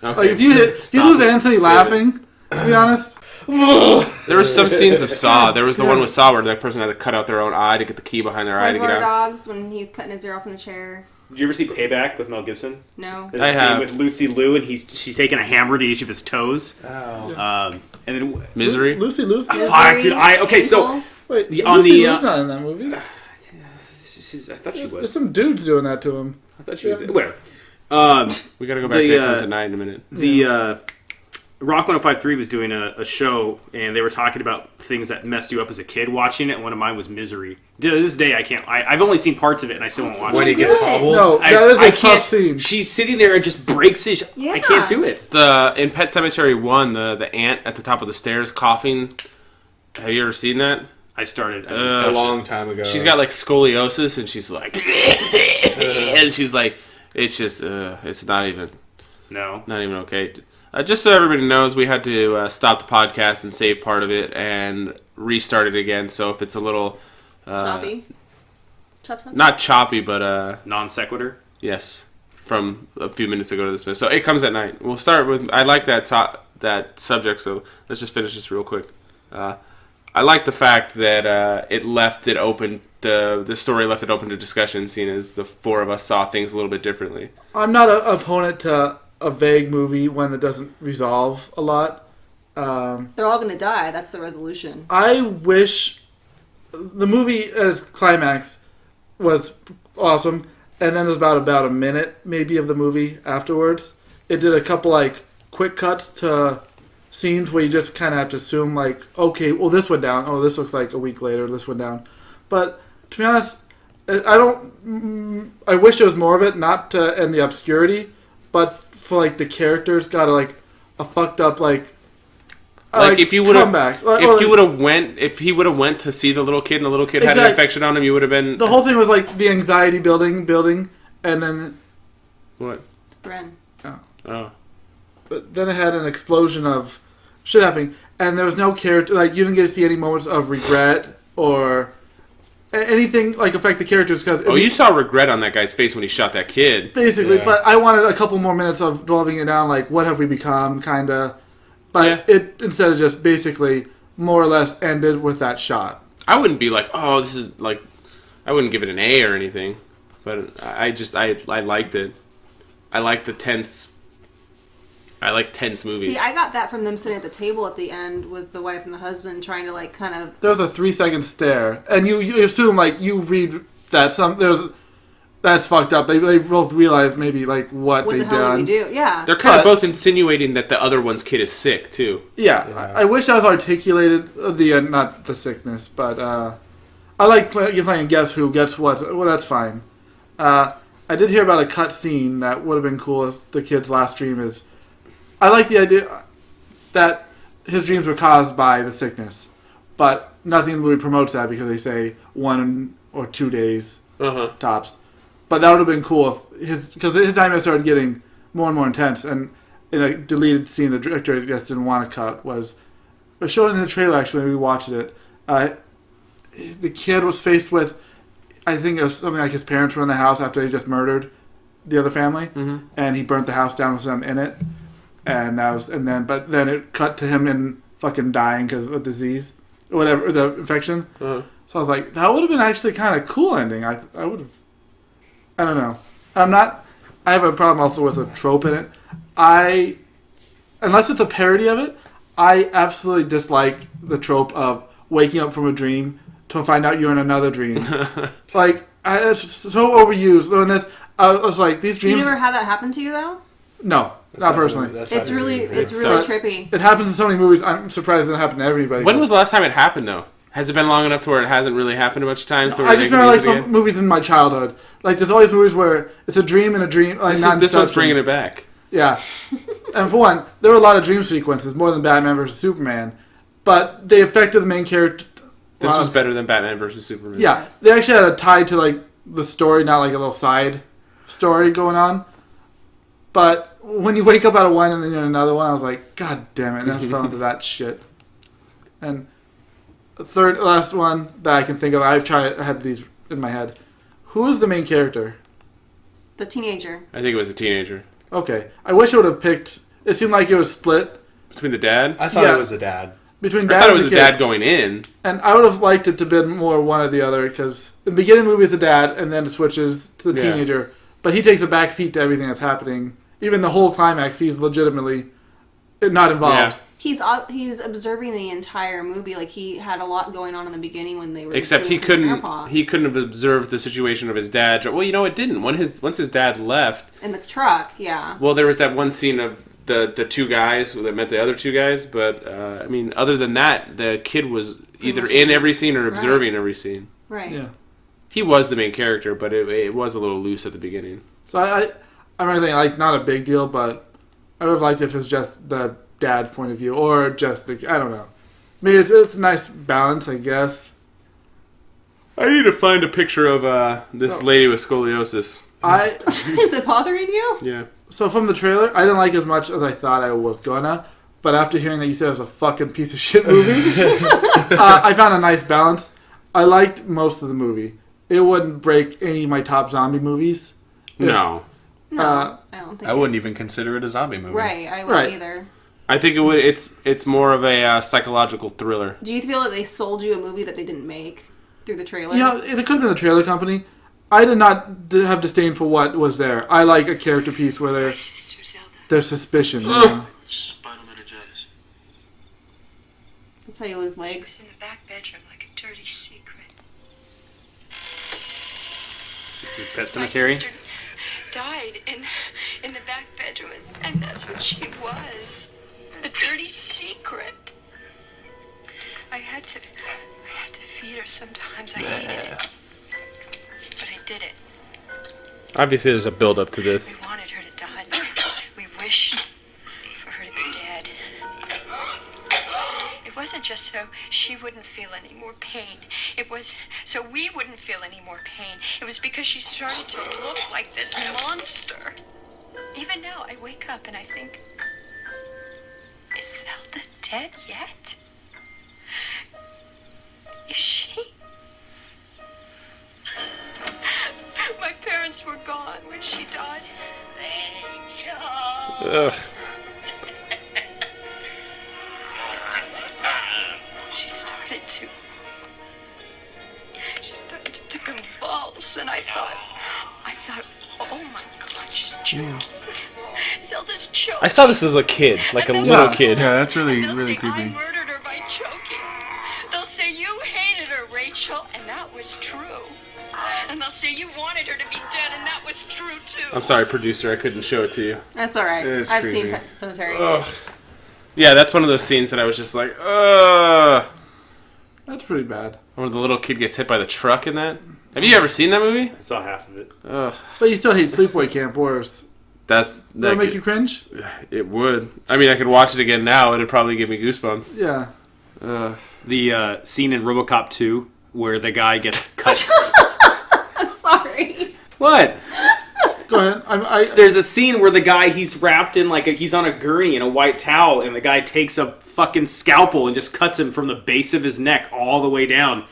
Okay. Like if you lose Anthony Save laughing, to be honest... There were some scenes of Saw. There was the one with Saw where that person had to cut out their own eye to get the key behind their eye to get Reservoir out. Dogs, when he's cutting his ear off in the chair. Did you ever see Payback with Mel Gibson? No. There's I a scene have. with Lucy Liu, and she's taking a hammer to each of his toes. Oh. And then Misery. Lucy Liu's... Fuck, dude, okay, so- Ankles. Wait, on Lucy the, Liu's not in that movie. I thought she There's was. some dudes doing that to him. I thought she was. Whatever. We gotta go back to It Comes at Night in a minute. The Rock 105.3 was doing a show, and they were talking about things that messed you up as a kid watching it. And one of mine was Misery. To this day, I can't. I've only seen parts of it, and I still won't watch When it. he gets hobbled. No, that is a tough scene. She's sitting there and just breaks it. Yeah. I can't do it. In Pet Cemetery 1, the ant at the top of the stairs coughing. Have you ever seen that? I started A long time ago. She's got like scoliosis, and she's like, and she's like, it's just, it's not even okay. Just so everybody knows, we had to stop the podcast and save part of it and restart it again. So if it's a little Choppy. Chop. not choppy, but non sequitur. yes, from a few minutes ago to this minute. So It Comes at Night. We'll start with. I like that subject. So let's just finish this real quick. I like the fact that it left it open. The story left it open to discussion, seeing as the four of us saw things a little bit differently. I'm not an opponent to a vague movie when it doesn't resolve a lot. They're all going to die. That's the resolution. I wish the movie at its climax was awesome, and then there's about a minute maybe of the movie afterwards. It did a couple like quick cuts to scenes where you just kind of have to assume like, okay, well this went down. Oh, this looks like a week later. This went down. But to be honest, I wish there was more of it, not to end the obscurity, but for like the characters got like a fucked up like if you would have comeback. if he would have went to see the little kid and the little kid had an Exactly. infection on him, you would have been The whole thing was like the anxiety building, and then what? Bren. Oh, but then it had an explosion of shit happening, and there was no character. Like you didn't get to see any moments of regret or anything like affect the characters because you saw regret on that guy's face when he shot that kid. basically. Yeah. But I wanted a couple more minutes of dwelling it down, like what have we become, kind of. But Yeah. it instead of just basically more or less ended with that shot. I wouldn't be like, oh, this is like, I wouldn't give it an A or anything, but I liked it. I liked the tense I like tense movies. See, I got that from them sitting at the table at the end with the wife and the husband trying to like kind of. There was a 3-second stare, and you assume like you read that that's fucked up. They both realize maybe like what they the hell done. did we do? Yeah. They're kind of But- both insinuating that the other one's kid is sick too. Yeah, I wish that was articulated. Not the sickness, but I like you playing Guess Who Gets What. Well, that's fine. I did hear about a cut scene that would have been cool as the kid's last dream is. I like the idea that his dreams were caused by the sickness, but nothing in the movie promotes that because they say 1 or 2 days tops. But that would have been cool if because his nightmares started getting more and more intense, and in a deleted scene the director just didn't want to cut was shown in the trailer actually when we watched it. The kid was faced with, I think it was something like his parents were in the house after they just murdered the other family, and he burnt the house down with them in it, but then it cut to him in fucking dying because of disease, or whatever, the infection. So I was like, that would have been actually kind of cool ending. I would have. I don't know. I have a problem also with a trope in it. Unless it's a parody of it, I absolutely dislike the trope of waking up from a dream to find out you're in another dream. It's so overused. I was like, these dreams. You never had that happen to you though? No, not personally. It's really sucks. trippy. It happens in so many movies. I'm surprised it didn't happen to everybody. When was the last time it happened though? Has it been long enough to where it hasn't really happened a bunch of times? I just remember from movies in my childhood. Like there's always movies where it's a dream in a dream. Like, this one's bringing it back. Yeah, and for one, there were a lot of dream sequences, more than Batman vs Superman, but they affected the main character. This was better than Batman vs Superman. Yeah, Yes. they actually had a tie to like the story, not like a little side story going on. But when you wake up out of one and then you're in another one, I was like, God damn it, I fell into that shit. And the last one that I can think of, I had these in my head. Who is the main character? The teenager. I think it was a teenager. Okay, I wish I would have picked. It seemed like it was split Between the dad? I thought Yeah. it was a dad. between I dad thought it and was the the kid. dad going in. And I would have liked it to have been more one or the other, because in the beginning of the movie it's the dad, and then it switches to the Yeah. teenager. But he takes a back seat to everything that's happening. Even the whole climax, he's legitimately not involved. Yeah. He's observing the entire movie. Like he had a lot going on in the beginning when they were. Except doing he it with couldn't. Grandpa. He couldn't have observed the situation of his dad. Well, it didn't. Once his dad left. In the truck, yeah. Well, there was that one scene of the two guys that met the other two guys. But I mean, other than that, the kid was either much in every scene or Right. observing every scene. Right. Yeah. He was the main character, but it was a little loose at the beginning. So I remember thinking, like, not a big deal, but I would have liked if it's just the dad's point of view, or just I don't know. Maybe it's a nice balance, I guess. I need to find a picture of this lady with scoliosis. Is it bothering you? Yeah. So from the trailer, I didn't like it as much as I thought I was gonna. But after hearing that you said it was a fucking piece of shit movie, I found a nice balance. I liked most of the movie. It wouldn't break any of my top zombie movies. No. No, I don't think. I wouldn't even consider it a zombie movie. Right, I wouldn't Right. either. I think it would. It's more of a psychological thriller. Do you feel that they sold you a movie that they didn't make through the trailer? You know, it could have been the trailer company. I did not have disdain for what was there. I like a character piece where there's suspicion. You know? Spinal meningitis. That's how you lose legs. In the back bedroom, like a dirty secret. This is Pet My Cemetery. sister died in the back bedroom, and that's what she was. A dirty secret. I had to feed her sometimes. I hated it. But I did it. Obviously, there's a build up to this. We wanted her to die. We wished for her to be dead. It wasn't just so she wouldn't feel any more pain. It was so we wouldn't feel any more pain. It was because she started to look like this monster. Even now, I wake up and I think, is Zelda dead yet? Is she? My parents were gone when she died. Ugh. She started to convulse, and I thought, oh my God, She's choking. Zelda's choking. I saw this as a kid, like a And little they'll- kid. Yeah, that's really, They'll really say I creepy. murdered her by choking. They'll say you hated her, Rachel, and that was true. And they'll say you wanted her to be dead, and that was true too. I'm sorry, producer, I couldn't show it to you. That's all right. It's I've creepy. seen Pet Cemetery. Ugh. Yeah, that's one of those scenes that I was just like, ugh. That's pretty bad. When the little kid gets hit by the truck in that. Have you ever seen that movie? I saw half of it. Ugh. But you still hate Sleepaway Camp worse. That That make you cringe? It would. I mean, I could watch it again now. It'd probably give me goosebumps. Yeah. Ugh. The scene in RoboCop 2 where the guy gets cut. Sorry. What? Go ahead. There's a scene where the guy, he's wrapped in he's on a gurney in a white towel, and the guy takes a fucking scalpel and just cuts him from the base of his neck all the way down.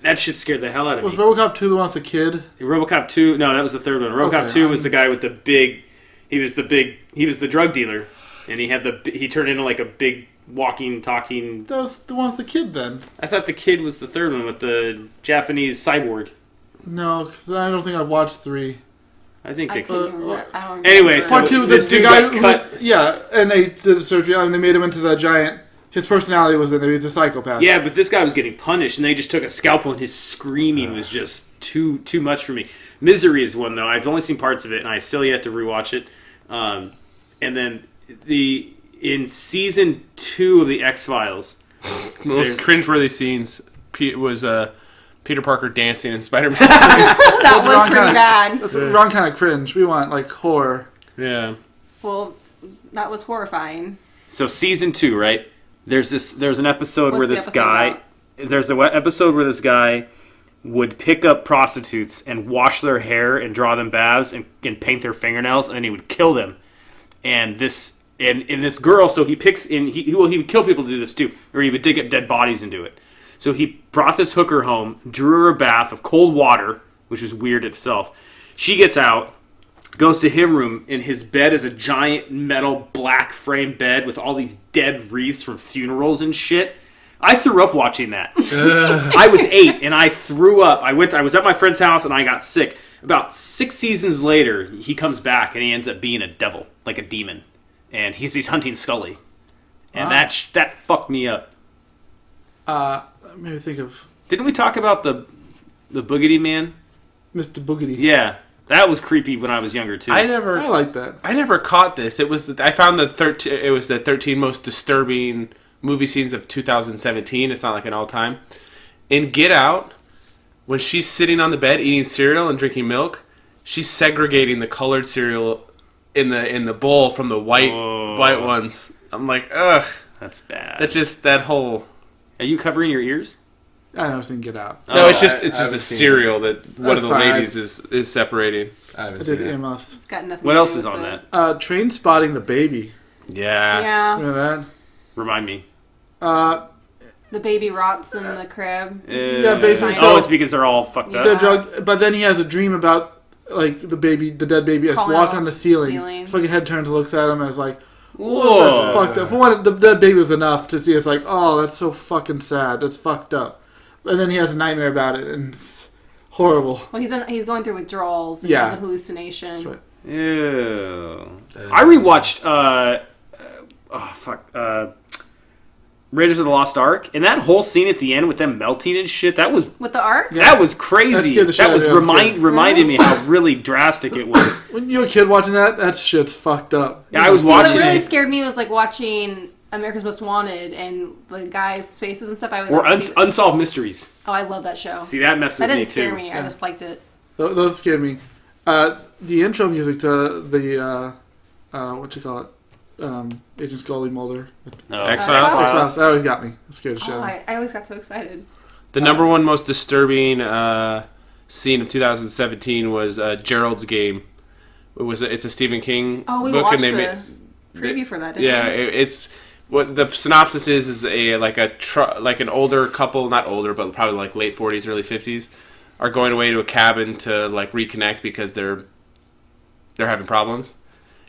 That shit scared the hell out of Was me. RoboCop 2 the one with the kid? RoboCop 2, no, that was the third one. RoboCop Okay, 2 was the guy with the big, he was the drug dealer, and he turned into like a big walking, talking. That was the one with the kid then. I thought the kid was the third one with the Japanese cyborg. No, because I don't think I've watched 3. I think I they. couldn't remember. I don't remember. Anyway, so Part 2, this the dude guy got cut. Yeah, and they did the surgery and they made him into the giant. His personality was that he was a psychopath. Yeah, but this guy was getting punished, and they just took a scalpel, and his screaming was just too much for me. Misery is one though. I've only seen parts of it, and I still yet to rewatch it. And then in season 2 of the X-Files, Most cringeworthy scenes was Peter Parker dancing in Spider-Man. That was wrong pretty kind. bad. That's the wrong kind of cringe. We want, like, horror. Yeah. Well, that was horrifying. so season 2, right? There's an episode where What's this the episode guy. about? There's an episode where this guy would pick up prostitutes and wash their hair and draw them baths and paint their fingernails, and then he would kill them. And this girl, so he picks in he would kill people to do this too, or he would dig up dead bodies and do it. So he brought this hooker home, drew her a bath of cold water, which was weird itself. She gets out, goes to his room, and his bed is a giant metal black frame bed with all these dead wreaths from funerals and shit. I threw up watching that. I was 8 and I threw up. I was at my friend's house and I got sick. About 6 seasons later, he comes back and he ends up being a devil, like a demon, and he's hunting Scully, and that fucked me up. Maybe think of Didn't we talk about the Boogity Man? Mr. Boogity. Yeah, that was creepy when I was younger too. I like that. I never caught this. I found it was the 13 most disturbing movie scenes of 2017. It's not like an all-time. In Get Out, when she's sitting on the bed eating cereal and drinking milk, she's segregating the colored cereal in the bowl from the white ones. I'm like, ugh. That's bad. That whole. Are you covering your ears? I never seen Get Out. No, it's just I a haven't seen cereal that one of the That's fine. ladies is separating. I I haven't did seen it. earmuffs. Got nothing. What to else do is with on it. that? Train Spotting the Baby. Yeah. Yeah, Remember that? Remind me. the baby rots in the crib. Yeah, basically. Oh, So it's because they're all fucked up. they're drugged, but then he has a dream about like the dead baby, is Crawling walk out on the ceiling. ceiling. Fucking head turns, looks at him, and is like, Whoa. that's fucked up. For one, the dead baby was enough to see. It's like, oh, that's so fucking sad. That's fucked up. And then he has a nightmare about it, and it's horrible. Well, he's going through withdrawals. And Yeah. He has a hallucination. That's right. Ew. I rewatched Raiders of the Lost Ark, and that whole scene at the end with them melting and shit, that was With the arc? Yeah. that was That crazy. scared the shit That out was of me. I was a kid. reminded me how really drastic it was. When you're a kid watching that shit's fucked up. Yeah, I was See, watching what really it. scared me was like watching America's Most Wanted and the guys' faces and stuff. I would Or like, see- Unsolved Mysteries. Oh, I love that show. See, that messed That with me didn't scare too. me. I just liked it. Those scared me. The intro music to the what you call it, Agent Scully Mulder. No. X-Files? X-Files. That always got me. It scared the shit Oh, out of me. I always got so excited. The number one most disturbing scene of 2017 was Gerald's Game. It's a Stephen King Oh, we book, watched and the preview for that, didn't yeah, we? it's what the synopsis is an older couple, not older, but probably like late 40s, early 50s, are going away to a cabin to like reconnect because they're having problems,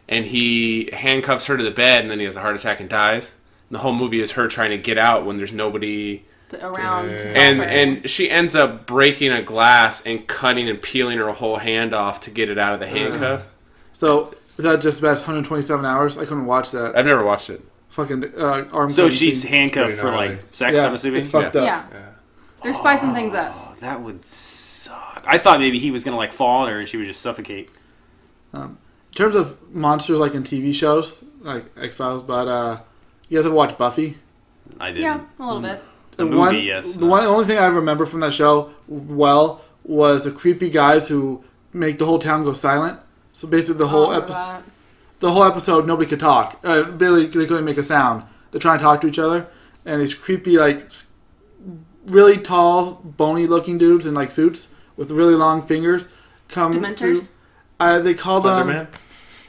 and he handcuffs her to the bed, and then he has a heart attack and dies. And the whole movie is her trying to get out when there's nobody. Around. to help And her. and she ends up breaking a glass and cutting and peeling her whole hand off to get it out of the handcuff. So is that just about 127 hours? I couldn't watch that. I've never watched it. Fucking arm. So cutting she's scene. handcuffed for gnarly. like sex, Yeah, I'm assuming? it's fucked up. Yeah. They're spicing things up. Oh, that would suck. I thought maybe he was going to like fall on her and she would just suffocate. In terms of monsters, like in TV shows, like X-Files, but you guys ever watch Buffy? I didn't. Yeah, a little bit. The movie, yes. The only thing I remember from that show well was the creepy guys who make the whole town go silent. So basically, the whole episode, nobody could talk. Barely, they couldn't make a sound. They're trying to talk to each other, and these creepy, like, really tall, bony-looking dudes in like suits with really long fingers come. Dementors? Through. They call them. Slenderman?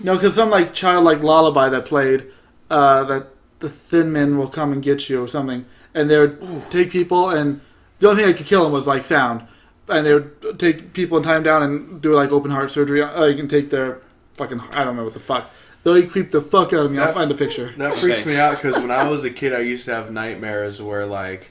No, because some like child like lullaby that played that the thin men will come and get you or something, and they would take people, and the only thing that could kill them was like sound, and they would take people and tie them down and do like open heart surgery. You can take their fucking I don't know what the fuck. They'll creep the fuck out of me. I'll find a picture. That freaks me out because when I was a kid, I used to have nightmares where like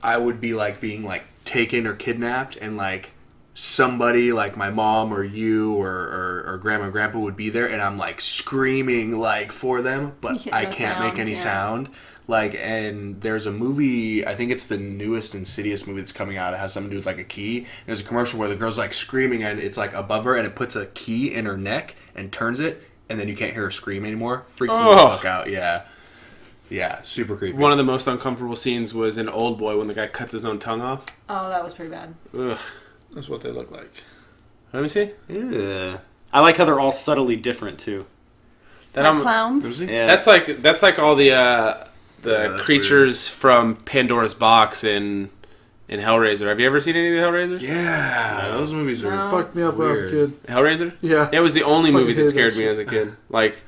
I would be like being like taken or kidnapped, and like somebody like my mom or you or grandma and grandpa would be there, and I'm like screaming like for them, but I can't make any sound. Like, and there's a movie, I think it's the newest Insidious movie that's coming out. It has something to do with like a key. There's a commercial where the girl's like screaming, and it's like above her, and it puts a key in her neck and turns it, and then you can't hear her scream anymore. Freaked me the fuck out. Yeah, super creepy. One of the most uncomfortable scenes was in Old Boy when the guy cuts his own tongue off. Oh, that was pretty bad. Ugh. That's what they look like. Let me see. Ugh. I like how they're all subtly different too. Like clowns? Yeah. That's like all the that's creatures from Pandora's Box in Hellraiser. Have you ever seen any of the Hellraisers? Yeah, those movies are No. Fucked me up when I was a kid. Hellraiser? Yeah. It was the only Fucking movie that hated scared that me shit. as a kid. Like,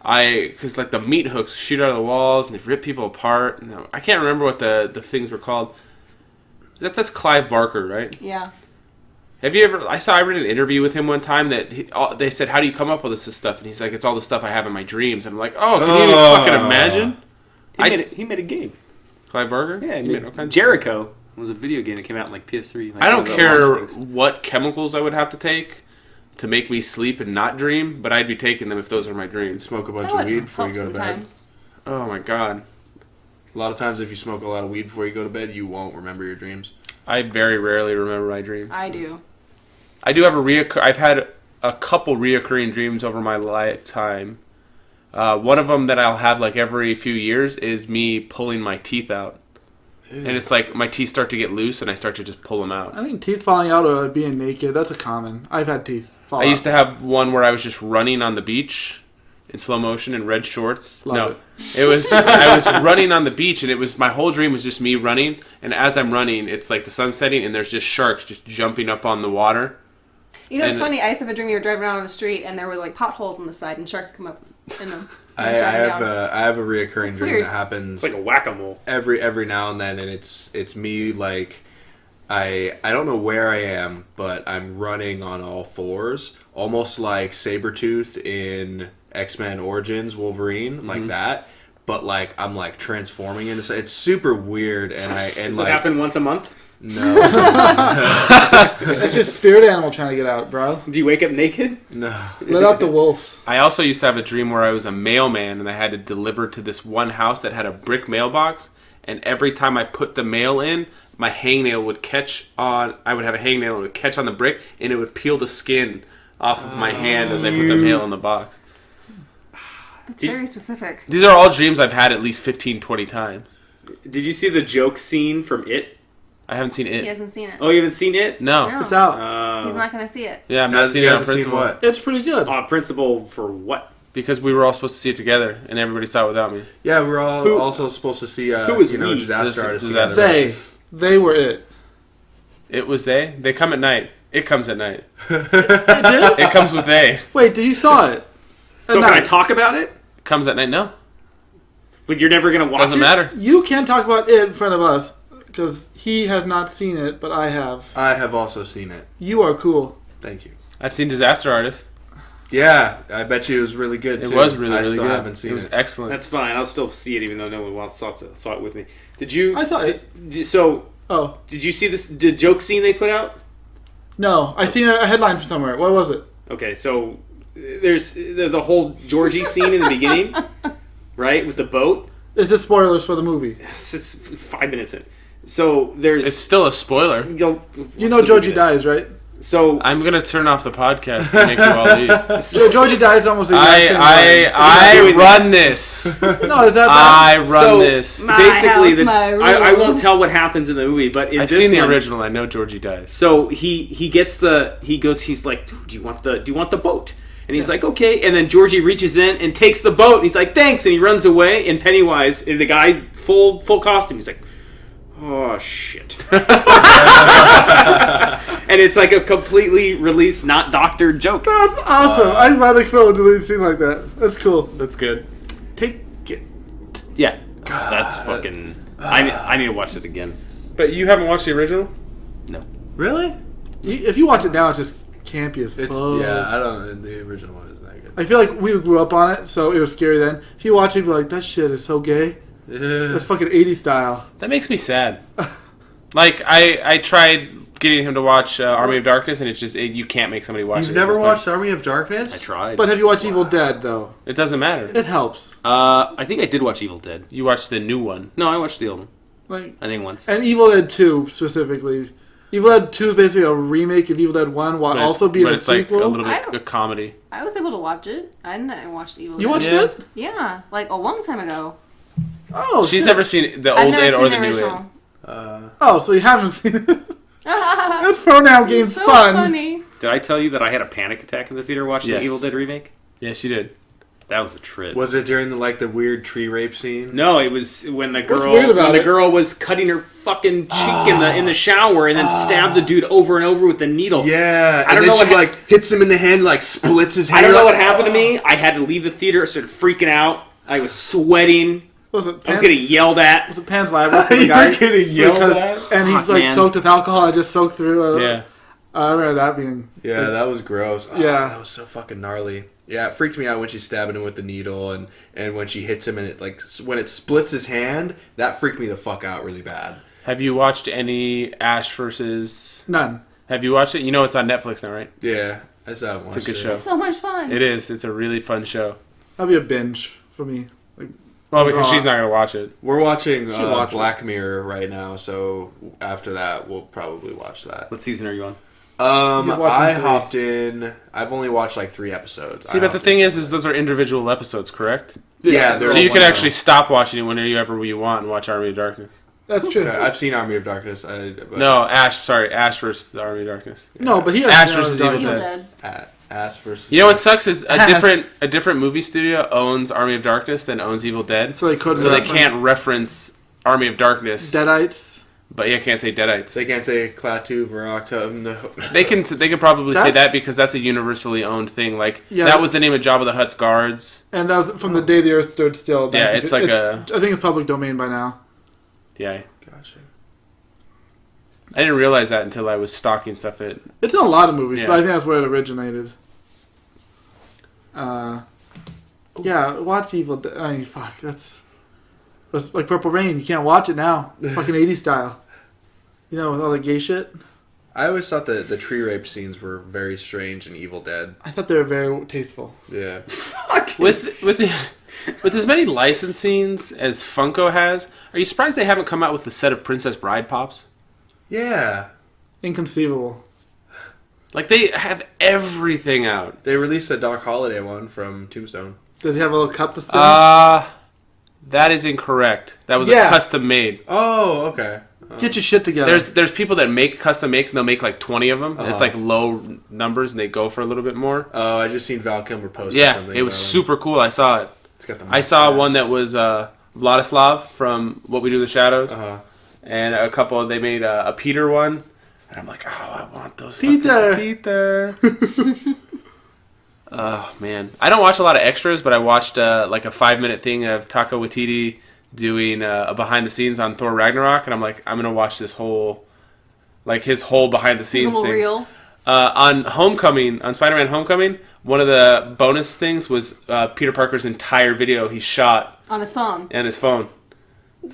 because like the meat hooks shoot out of the walls and they rip people apart. No, I can't remember what the things were called. That's Clive Barker, right? Yeah. Have you ever? I read an interview with him one time that they said, "How do you come up with this stuff?" And he's like, "It's all the stuff I have in my dreams." And I'm like, "Oh, can you fucking imagine?" He made a game. Clive Barker? Yeah, He made all kinds of Jericho was a video game that came out in like PS3. Like I don't one of the care launch things. what chemicals I would have to take to make me sleep and not dream, but I'd be taking them if those are my dreams. smoke a bunch That of weed would before you help go to bed. sometimes. Oh my god. A lot of times, if you smoke a lot of weed before you go to bed, you won't remember your dreams. I very rarely remember my dreams. I do. I do have I've had a couple reoccurring dreams over my lifetime. One of them that I'll have like every few years is me pulling my teeth out. And it's like my teeth start to get loose and I start to just pull them out. I think teeth falling out or being naked, that's a common. I've had teeth fall out. I used to have one where I was just running on the beach in slow motion in red shorts. Love It was I was running on the beach, and it was my whole dream was just me running. And as I'm running, it's like the sun setting, and there's just sharks just jumping up on the water. You know, it's And- funny. I used to have a dream you were driving around on the street, and there were like potholes on the side, and sharks come up in them. I have a reoccurring It's dream weird. that happens It's like a whack-a-mole. every now and then, and it's me like I don't know where I am, but I'm running on all fours, almost like Sabretooth in X-Men Origins Wolverine, like that. But like I'm like transforming into it's super weird, and Does like it happen once a month? no It's just spirit animal trying to get out, bro. Do you wake up naked? no. Let out the wolf. I also used to have a dream where I was a mailman, and I had to deliver to this one house that had a brick mailbox. And every time I put the mail in, my hangnail would catch on. I would have a hangnail, it would catch on the brick, and it would peel the skin off of my hand as I put the mail in the box. That's very specific. These are all dreams I've had at least 15, 20 times. Did you see the joke scene from It? I haven't seen He it. hasn't seen it. Oh, you haven't seen It? No. No. It's out. He's not going to see it. Yeah, I'm not seeing You it on hasn't seen principle. what? It's pretty good. Principal for what? Because we were all supposed to see it together, and everybody saw it without me. Yeah, we're all Who- also supposed to see who was we? disaster artists. Disaster together. They were it. It was they? They come at night. It comes at night. It did? It comes with they. Wait, you saw it? So At can I night. talk about it? It comes at night? No. But you're never going to watch Doesn't it? matter. You can't talk about it in front of us because he has not seen it, but I have. I have also seen it. You are cool. Thank you. I've seen Disaster Artist. Yeah, I bet you it was really good. It too. was really, I really still good. haven't seen It was it. excellent. That's fine. I'll still see it even though no one else saw it with me. Did you? I saw it. So, Oh, did you see the joke scene they put out? no. I seen a headline from somewhere. What was it? Okay, so there's the whole Georgie scene in the beginning, right, with the boat. Is this spoilers for the movie? It's 5 minutes in. So there's. It's still a spoiler. You know Georgie dies, right? So I'm gonna turn off the podcast and make you all leave. So Georgie dies almost the exact same way. I run this. No, is that I bad? run this. My basically, house, my I won't rules. tell what happens in the movie, but in I've this seen the one, original. I know Georgie dies. So he gets he's like, do you want the boat? And he's like, okay. And then Georgie reaches in and takes the boat. And he's like, thanks. And he runs away. And Pennywise, and the guy full costume, he's like, oh shit. And it's like a completely released, not doctored joke. That's awesome. I'm glad they filmed a scene like that. That's cool. That's good. Take it. Yeah, that's fucking. I need to watch it again. But you haven't watched the original? No. Really? If you watch it now, it's just campy as fuck. Yeah, I don't. The original one isn't that good. I feel like we grew up on it, so it was scary then. If you watch it, you'd be like, that shit is so gay. That's fucking 80s style. That makes me sad. Like I tried getting him to watch Army of Darkness, and it's just you can't make somebody watch it. You've at never this watched point. Army of Darkness? I tried. But have you watched Evil Dead, though? It doesn't matter. It helps. I think I did watch Evil Dead. You watched the new one. No, I watched the old one. Like, I think once. and Evil Dead 2, specifically. Evil Dead 2 is basically a remake of Evil Dead 1 while also being a it's like sequel. a little bit I- a comedy. I was able to watch it. I watched Evil You Dead. watched Yeah. it? Yeah, like a long time ago. Oh, She's shit. never seen the I've old never Ed seen or the the new Ed. original. Oh, so you haven't seen it. That's This pronoun game's so fun. funny. Did I tell you that I had a panic attack in the theater watching Yes. the Evil Dead remake? Yes, you did. That was a trip. Was it during the weird tree rape scene? No, it was when the What's girl weird about it? girl was cutting her fucking cheek in the shower and then stabbed the dude over and over with the needle. Yeah, I don't and know then she what hits him in the hand, splits his hair. I don't know up. what happened to me. I had to leave the theater. I started freaking out. I was sweating. Was it I was getting yelled at. Was it Pan's Labyrinth? For the You're guy? getting yelled Because- at? And he's Fuck, man. soaked with alcohol. I just soaked through. Yeah. I remember that being. Yeah, that was gross. Oh, Yeah. that was so fucking gnarly. Yeah, it freaked me out when she's stabbing him with the needle, and when she hits him, and when it splits his hand, that freaked me the fuck out really bad. Have you watched any Ash versus? None. Have you watched it? You know it's on Netflix now, right? Yeah, I still haven't watched It's a good it. show. So much fun. It is. It's a really fun show. That'll be a binge for me. Well, because she's not gonna watch it. We're watching Should watch it. Black Mirror right now, so after that, we'll probably watch that. What season are you on? He's watching I 3. hopped in. I've only watched 3 episodes. See, but the thing is those are individual episodes, correct? yeah, they're So all you can one actually stop watching it whenever you want and watch Army of Darkness. That's true. Okay, I've seen Army of Darkness. But No, Ash. Sorry, Ash versus the Army of Darkness. No, but he has Ash versus Evil Evil Dead. Dead. Ass versus. You know what sucks is Ash. a different movie studio owns Army of Darkness than owns Evil Dead, So they couldn't. so they reference can't reference Army of Darkness. Deadites. But you can't say Deadites. They can't say Klaatu, Varakta. No. They can probably say That's- that because that's a universally owned thing. Like Yeah, that was the name of Jabba the Hutt's guards. And that was from the day the Earth stood still. Yeah, it's like I think it's public domain by now. Yeah, Gotcha. I didn't realize that until I was stalking stuff. It's in a lot of movies, Yeah. but I think that's where it originated. Yeah, watch Evil Dead. I mean, fuck, that's like Purple Rain. You can't watch it now. It's fucking 80s style. You know, with all the gay shit. I always thought that the tree rape scenes were very strange in Evil Dead. I thought they were very tasteful. Yeah. With as many license scenes as Funko has, are you surprised they haven't come out with the set of Princess Bride pops? Yeah. Inconceivable. Like they have everything out. They released a Doc Holliday one from Tombstone. Does he have a little cup to spin? That is incorrect. That was Yeah. a custom made. Oh, okay. Get your shit together. There's people that make custom makes and they'll make 20 of them. And it's Uh-huh. low numbers and they go for a little bit more. Oh, I just seen Val Kilmer post Yeah, something. it was about him. super cool. I saw it. It's got the I saw mustache. one that was Vladislav from What We Do in the Shadows. Uh-huh. And a couple, they made a Peter one. And I'm like, oh, I want those Peter. fucking Peter. Oh, man. I don't watch a lot of extras, but I watched a 5-minute thing of Taika Waititi doing a behind the scenes on Thor Ragnarok. And I'm like, I'm going to watch this whole, his whole behind the It's a scenes little thing. real. On Spider-Man Homecoming, one of the bonus things was Peter Parker's entire video he shot On his phone. on his phone.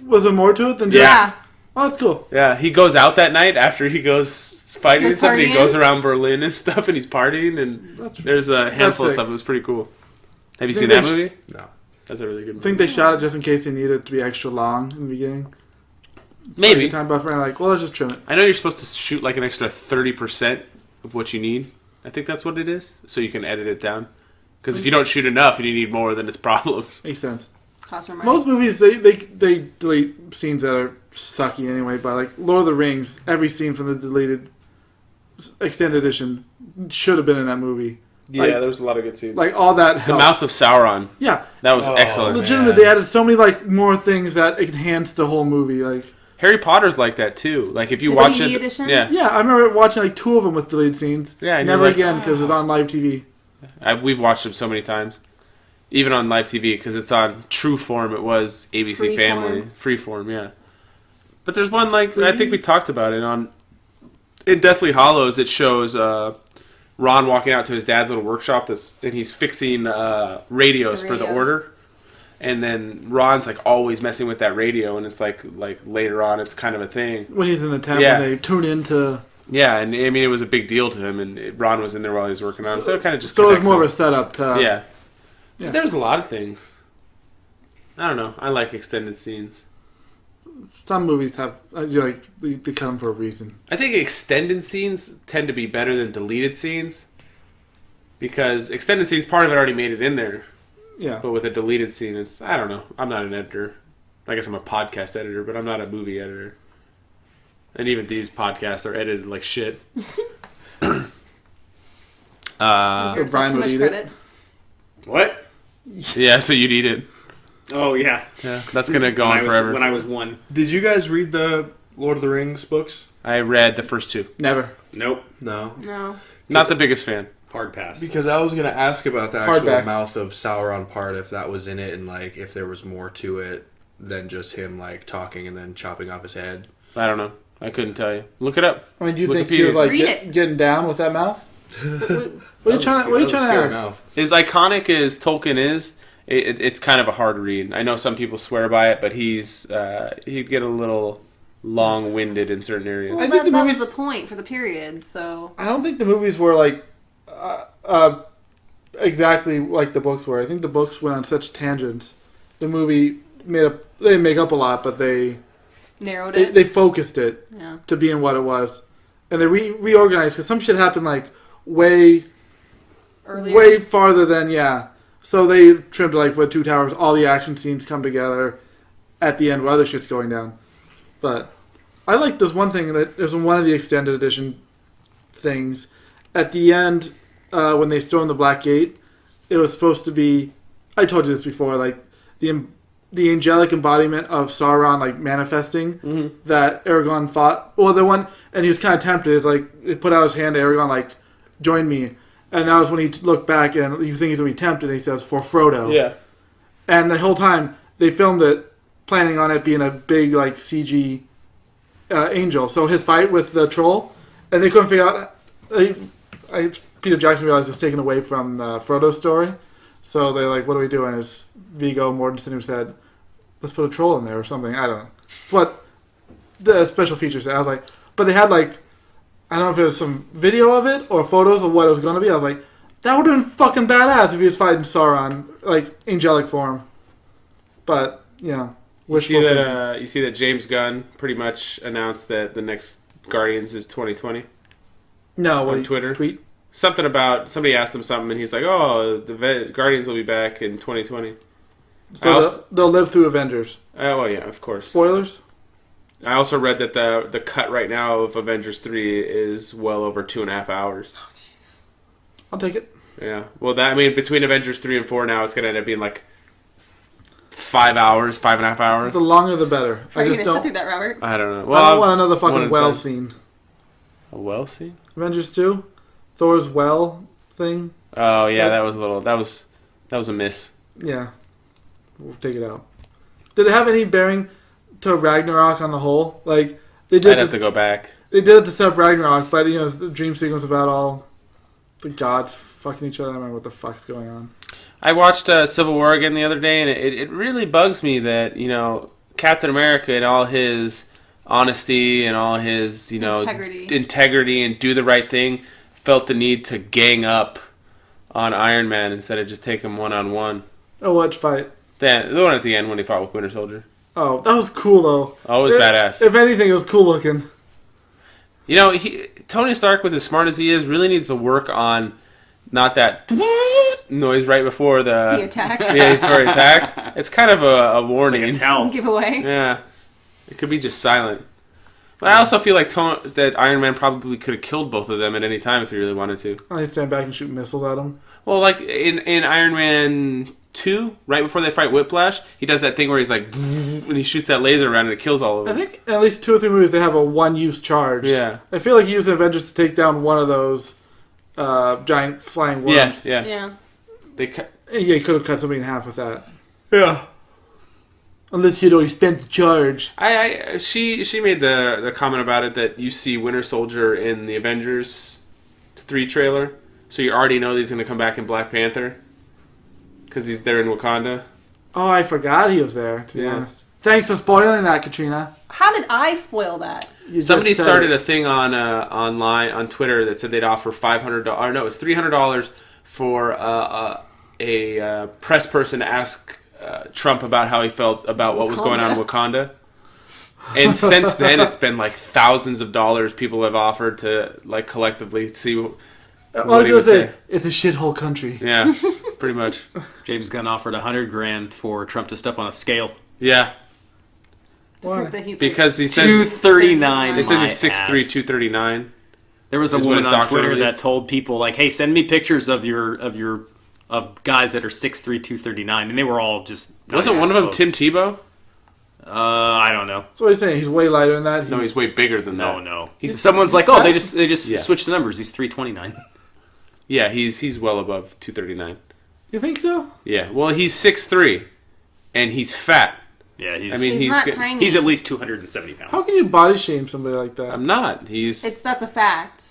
Was there more to it than just... Yeah. Oh, that's cool. Yeah, he goes out that night after he goes fighting and Goes stuff, and he partying? goes around Berlin and stuff, and he's partying, and there's a handful of sick. stuff. It was pretty cool. Have you Think seen that they movie? No. That's a really good I movie. think they shot it just in case they needed it to be extra long in the beginning. Maybe. Like, time buffer, and like, well, let's just trim it. I know you're supposed to shoot like an extra 30% of what you need. I think that's what it is, so you can edit it down. Because if you don't shoot enough and you need more, then it's problems. Makes sense. Cost more money. Most movies, they delete scenes that are sucky anyway, but like Lord of the Rings, every scene from the deleted extended edition should have been in that movie. Yeah, Like- there was a lot of good scenes. Like, all that the helped. Mouth of Sauron. Yeah. That was Oh, excellent. Legitimately, man. they added so many like more things that enhanced the whole movie. Like, Harry Potter's like that too. Like if you The watch TV it, editions? yeah, yeah, I remember watching like 2 of them with deleted scenes. Yeah, and never you're like, again because it's on live TV. we've watched them so many times, even on live TV because it's on True Form. It was ABC Family, Freeform, yeah. But there's one like I think we talked about it on in Deathly Hollows. It shows Ron walking out to his dad's little workshop, and he's fixing radios for the radios. Order. And then Ron's like always messing with that radio, and it's like later on, it's kind of a thing. When he's in the tent, Yeah. when they tune into. Yeah, and I mean it was a big deal to him, and Ron was in there while he was working on it, so it kind of just So it was connects more of a up. setup to. Yeah. Yeah. There's a lot of things. I don't know. I like extended scenes. Some movies have they cut them for a reason. I think extended scenes tend to be better than deleted scenes because extended scenes, part of it already made it in there. Yeah. But with a deleted scene, it's, I don't know. I'm not an editor. I guess I'm a podcast editor, but I'm not a movie editor. And even these podcasts are edited like shit. Give So yourself Brian too would much eat credit. What? Yeah, so you'd eat it. Oh yeah. Yeah, that's going to go When on I was- forever. When I was 1. Did you guys read the Lord of the Rings books? I read the first 2. Never. Nope. No. No. Not the biggest fan. Hard pass. Because I was going to ask about the actual Hardback. Mouth of Sauron part, if that was in it, and like if there was more to it than just him like talking and then chopping off his head. I don't know. I couldn't tell you. Look it up. I mean, do you think he Wikipedia. was like Read it. getting down with that mouth? What are you trying to ask? Mouth. As iconic as Tolkien is, it's kind of a hard read. I know some people swear by it, but he'd get a little long-winded in certain areas. Well, I think the that was movies- the point for the period, so... I don't think the movies were like exactly like the books were. I think the books went on such tangents. The movie they didn't make up a lot, but they Narrowed it. they focused it Yeah. to being what it was, and they reorganized because some shit happened like way Earlier. farther than So they trimmed like with Two Towers. All the action scenes come together at the end where other shit's going down. But I like this one thing that is one of the extended edition things. At the end, when they storm the Black Gate, it was supposed to be. I told you this before. Like the angelic embodiment of Sauron, like manifesting that Aragorn fought. Well, the one, and he was kind of tempted. It's like he put out his hand to Aragorn, like, join me. And that was when he looked back and you think he's going to be tempted, and he says, for Frodo. Yeah. And the whole time, they filmed it, planning on it being a big, like, CG angel. So his fight with the troll, and they couldn't figure out... Peter Jackson realized it was taken away from Frodo's story. So they're like, what are we doing? It's Viggo Mortensen who said, let's put a troll in there or something. I don't know. It's what the special features said. I was like... But they had, like... I don't know if it was some video of it or photos of what it was going to be. I was like, that would have been fucking badass if he was fighting Sauron, like, angelic form. But, You wishful see thinking. that? You see that James Gunn pretty much announced that the next Guardians is 2020 No, what on do you Twitter. tweet? Something about somebody asked him something, and he's like, "Oh, the Guardians will be back in 2020." So they'll live through Avengers. Oh well, yeah, of course. Spoilers? I also read that the cut right now of Avengers 3 is well over 2.5 hours. I'll take it. Yeah. Well, between Avengers 3 and 4 now, it's gonna end up being like 5 hours, 5.5 hours. The longer the better. How are you I just going to sit don't. through that, Robert? I don't know. I Well, don't want another one fucking and well 10. scene. A well scene? Avengers 2? Thor's well thing? Oh yeah, that was a little. That was a miss. Yeah. We'll take it out. Did it have any bearing to Ragnarok on the whole? Like, they did I'd have to go back. They did it to set up Ragnarok, but, it's the dream sequence about all the gods fucking each other. I don't remember what the fuck's going on. I watched Civil War again the other day, and it really bugs me that Captain America and all his honesty and all his, integrity and do the right thing, felt the need to gang up on Iron Man instead of just take him one-on-one. Oh, what fight? The one at the end when he fought with Winter Soldier. Oh, that was cool, though. Oh, it was badass. If anything, it was cool looking. Tony Stark, with as smart as he is, really needs to work on not that noise right before He attacks. Yeah, before he attacks. It's kind of a warning. It's like a tell. Giveaway. Yeah. It could be just silent. But I also feel like that Iron Man probably could have killed both of them at any time if he really wanted to. I stand back and shoot missiles at him. Well, like in Iron Man 2, right before they fight Whiplash, he does that thing where he's like, and he shoots that laser around and it kills all of them. I think in at least 2 or 3 movies they have a one-use charge. Yeah. I feel like he used Avengers to take down one of those giant flying worms. Yeah. Yeah, he could have cut somebody in half with that. Yeah. Unless he'd already spent the charge. She made the comment about it that you see Winter Soldier in the Avengers 3 trailer, so you already know that he's going to come back in Black Panther because he's there in Wakanda. Oh, I forgot he was there, to be honest. Thanks for spoiling that, Katrina. How did I spoil that? Somebody started a thing online on Twitter that said they'd offer $500. Or no, it was $300 for a press person to ask Trump about how he felt about what was going on in Wakanda. And since then, it's been like thousands of dollars people have offered to like collectively see what he would say. It's a shithole country. Yeah, pretty much. James Gunn offered $100,000 for Trump to step on a scale. Yeah. Why? Because he says 239. It says he's 6'3", 239. There was a Is what woman his on doctor Twitter released. that told people like, "Hey, send me pictures of guys that are 6'3", 239," and they were all just. Wasn't one of them Tim Tebow? I don't know. So what are you saying? He's way lighter than that? No, he's way bigger than that. No. Someone's like, oh, they just Yeah. switched the numbers. He's 329. Yeah, he's well above 239. You think so? Yeah, well, he's 6'3", and he's fat. Yeah, He's not tiny. He's at least 270 pounds. How can you body shame somebody like that? I'm not. That's a fact.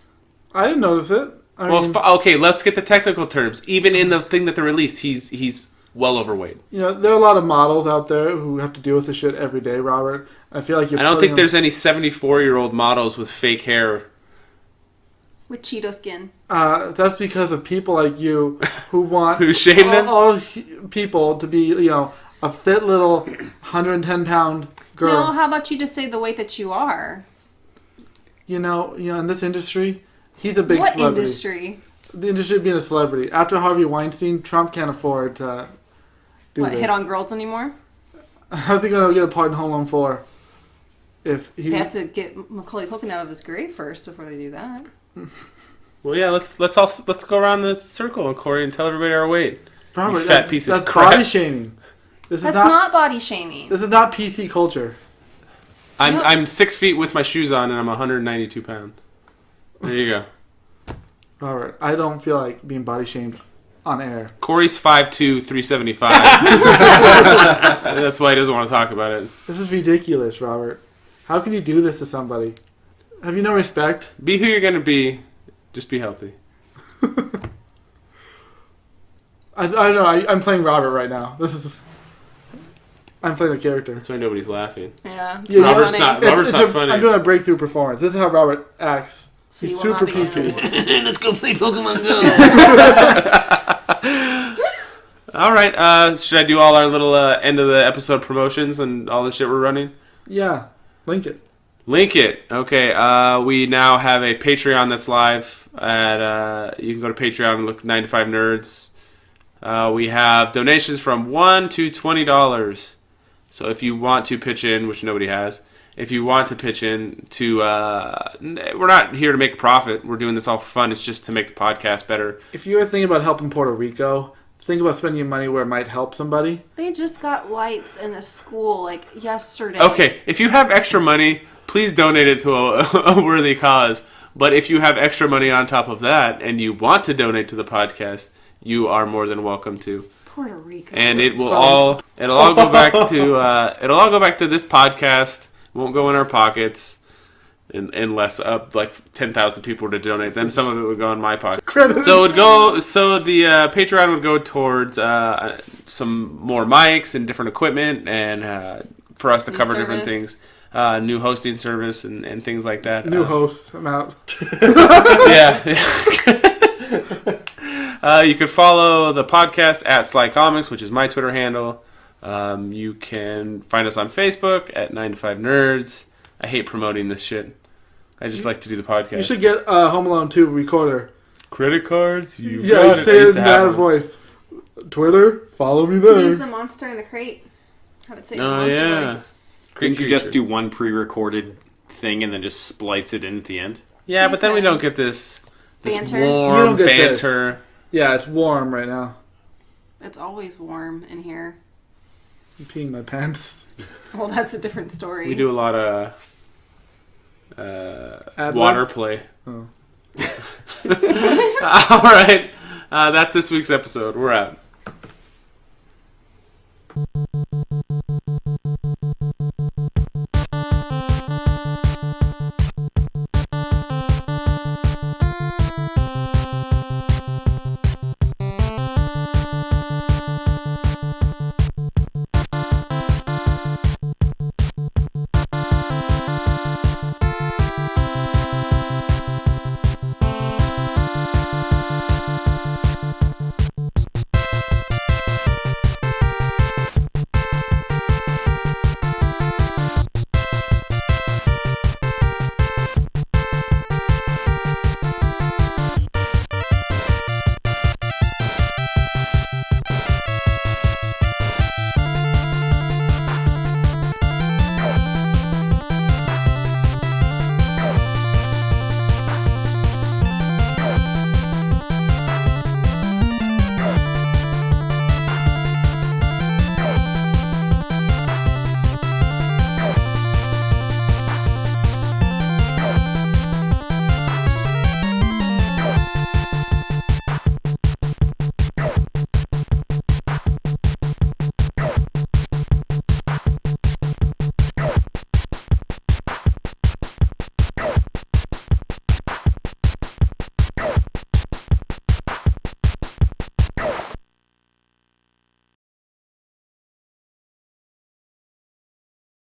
I didn't notice it. I mean, okay, let's get the technical terms. Even in the thing that they released, he's well overweight. there are a lot of models out there who have to deal with this shit every day, Robert. I feel like I don't think there's any 74-year-old models with fake hair. With Cheeto skin. That's because of people like you who want Who shame them? all people to be, a fit little 110-pound girl. No, how about you just say the weight that you are? In this industry, he's a big What celebrity. industry? The industry of being a celebrity. After Harvey Weinstein, Trump can't afford to do this. Hit on girls anymore? How's he going to get a part in Home Alone 4? If he They have to get Macaulay Culkin out of his grave first before they do that. Well, yeah, let's go around the circle, Corey, and tell everybody our weight. Robert, You fat piece of that's crap. body shaming. This That's is not body shaming. This is not PC culture. I'm 6 feet with my shoes on, and I'm 192 pounds. There you go. Robert, I don't feel like being body shamed on air. Corey's 5'2", 375. That's why he doesn't want to talk about it. This is ridiculous, Robert. How can you do this to somebody? Have you no respect? Be who you're going to be. Just be healthy. I don't know. I'm playing Robert right now. I'm playing a character. That's why nobody's laughing. Yeah. Yeah, Robert's funny. not. Robert's not funny. I'm doing a breakthrough performance. This is how Robert acts. So He's you will super not be PC. Let's go play Pokemon Go. All right. Should I do all our little end of the episode promotions and all the shit we're running? Yeah. Link it. Link it. Okay. We now have a Patreon that's live. You can go to Patreon and look 9 to 5 Nerds. We have donations from $1 to $20. So if you want to pitch in, which nobody has, if you want to pitch in to, we're not here to make a profit. We're doing this all for fun. It's just to make the podcast better. If you're thinking about helping Puerto Rico, think about spending your money where it might help somebody. They just got lights in a school yesterday. Okay, if you have extra money, please donate it to a worthy cause. But if you have extra money on top of that and you want to donate to the podcast, you are more than welcome to. Puerto Rico. And it'll all go back to this podcast. It won't go in our pockets unless like 10,000 people were to donate. Then some of it would go in my pocket. So the Patreon would go towards some more mics and different equipment and for us to cover different things. new hosting service and things like that. New host. I'm out. Yeah. You could follow the podcast at Sly Comics, which is my Twitter handle. You can find us on Facebook at 9to5Nerds. I hate promoting this shit. I just like to do the podcast. You should get Home Alone 2 recorder. Credit cards? You Yeah, you say it in that voice. Twitter, follow me there. Use the monster in the crate. Have it say monster voice. Couldn't you just do one pre-recorded thing and then just splice it in at the end? Yeah, but then we don't get this Banter. You warm don't get banter. Yeah, it's warm right now. It's always warm in here. I'm peeing my pants. Well, that's a different story. We do a lot of water play. Oh. All right. That's this week's episode. We're out.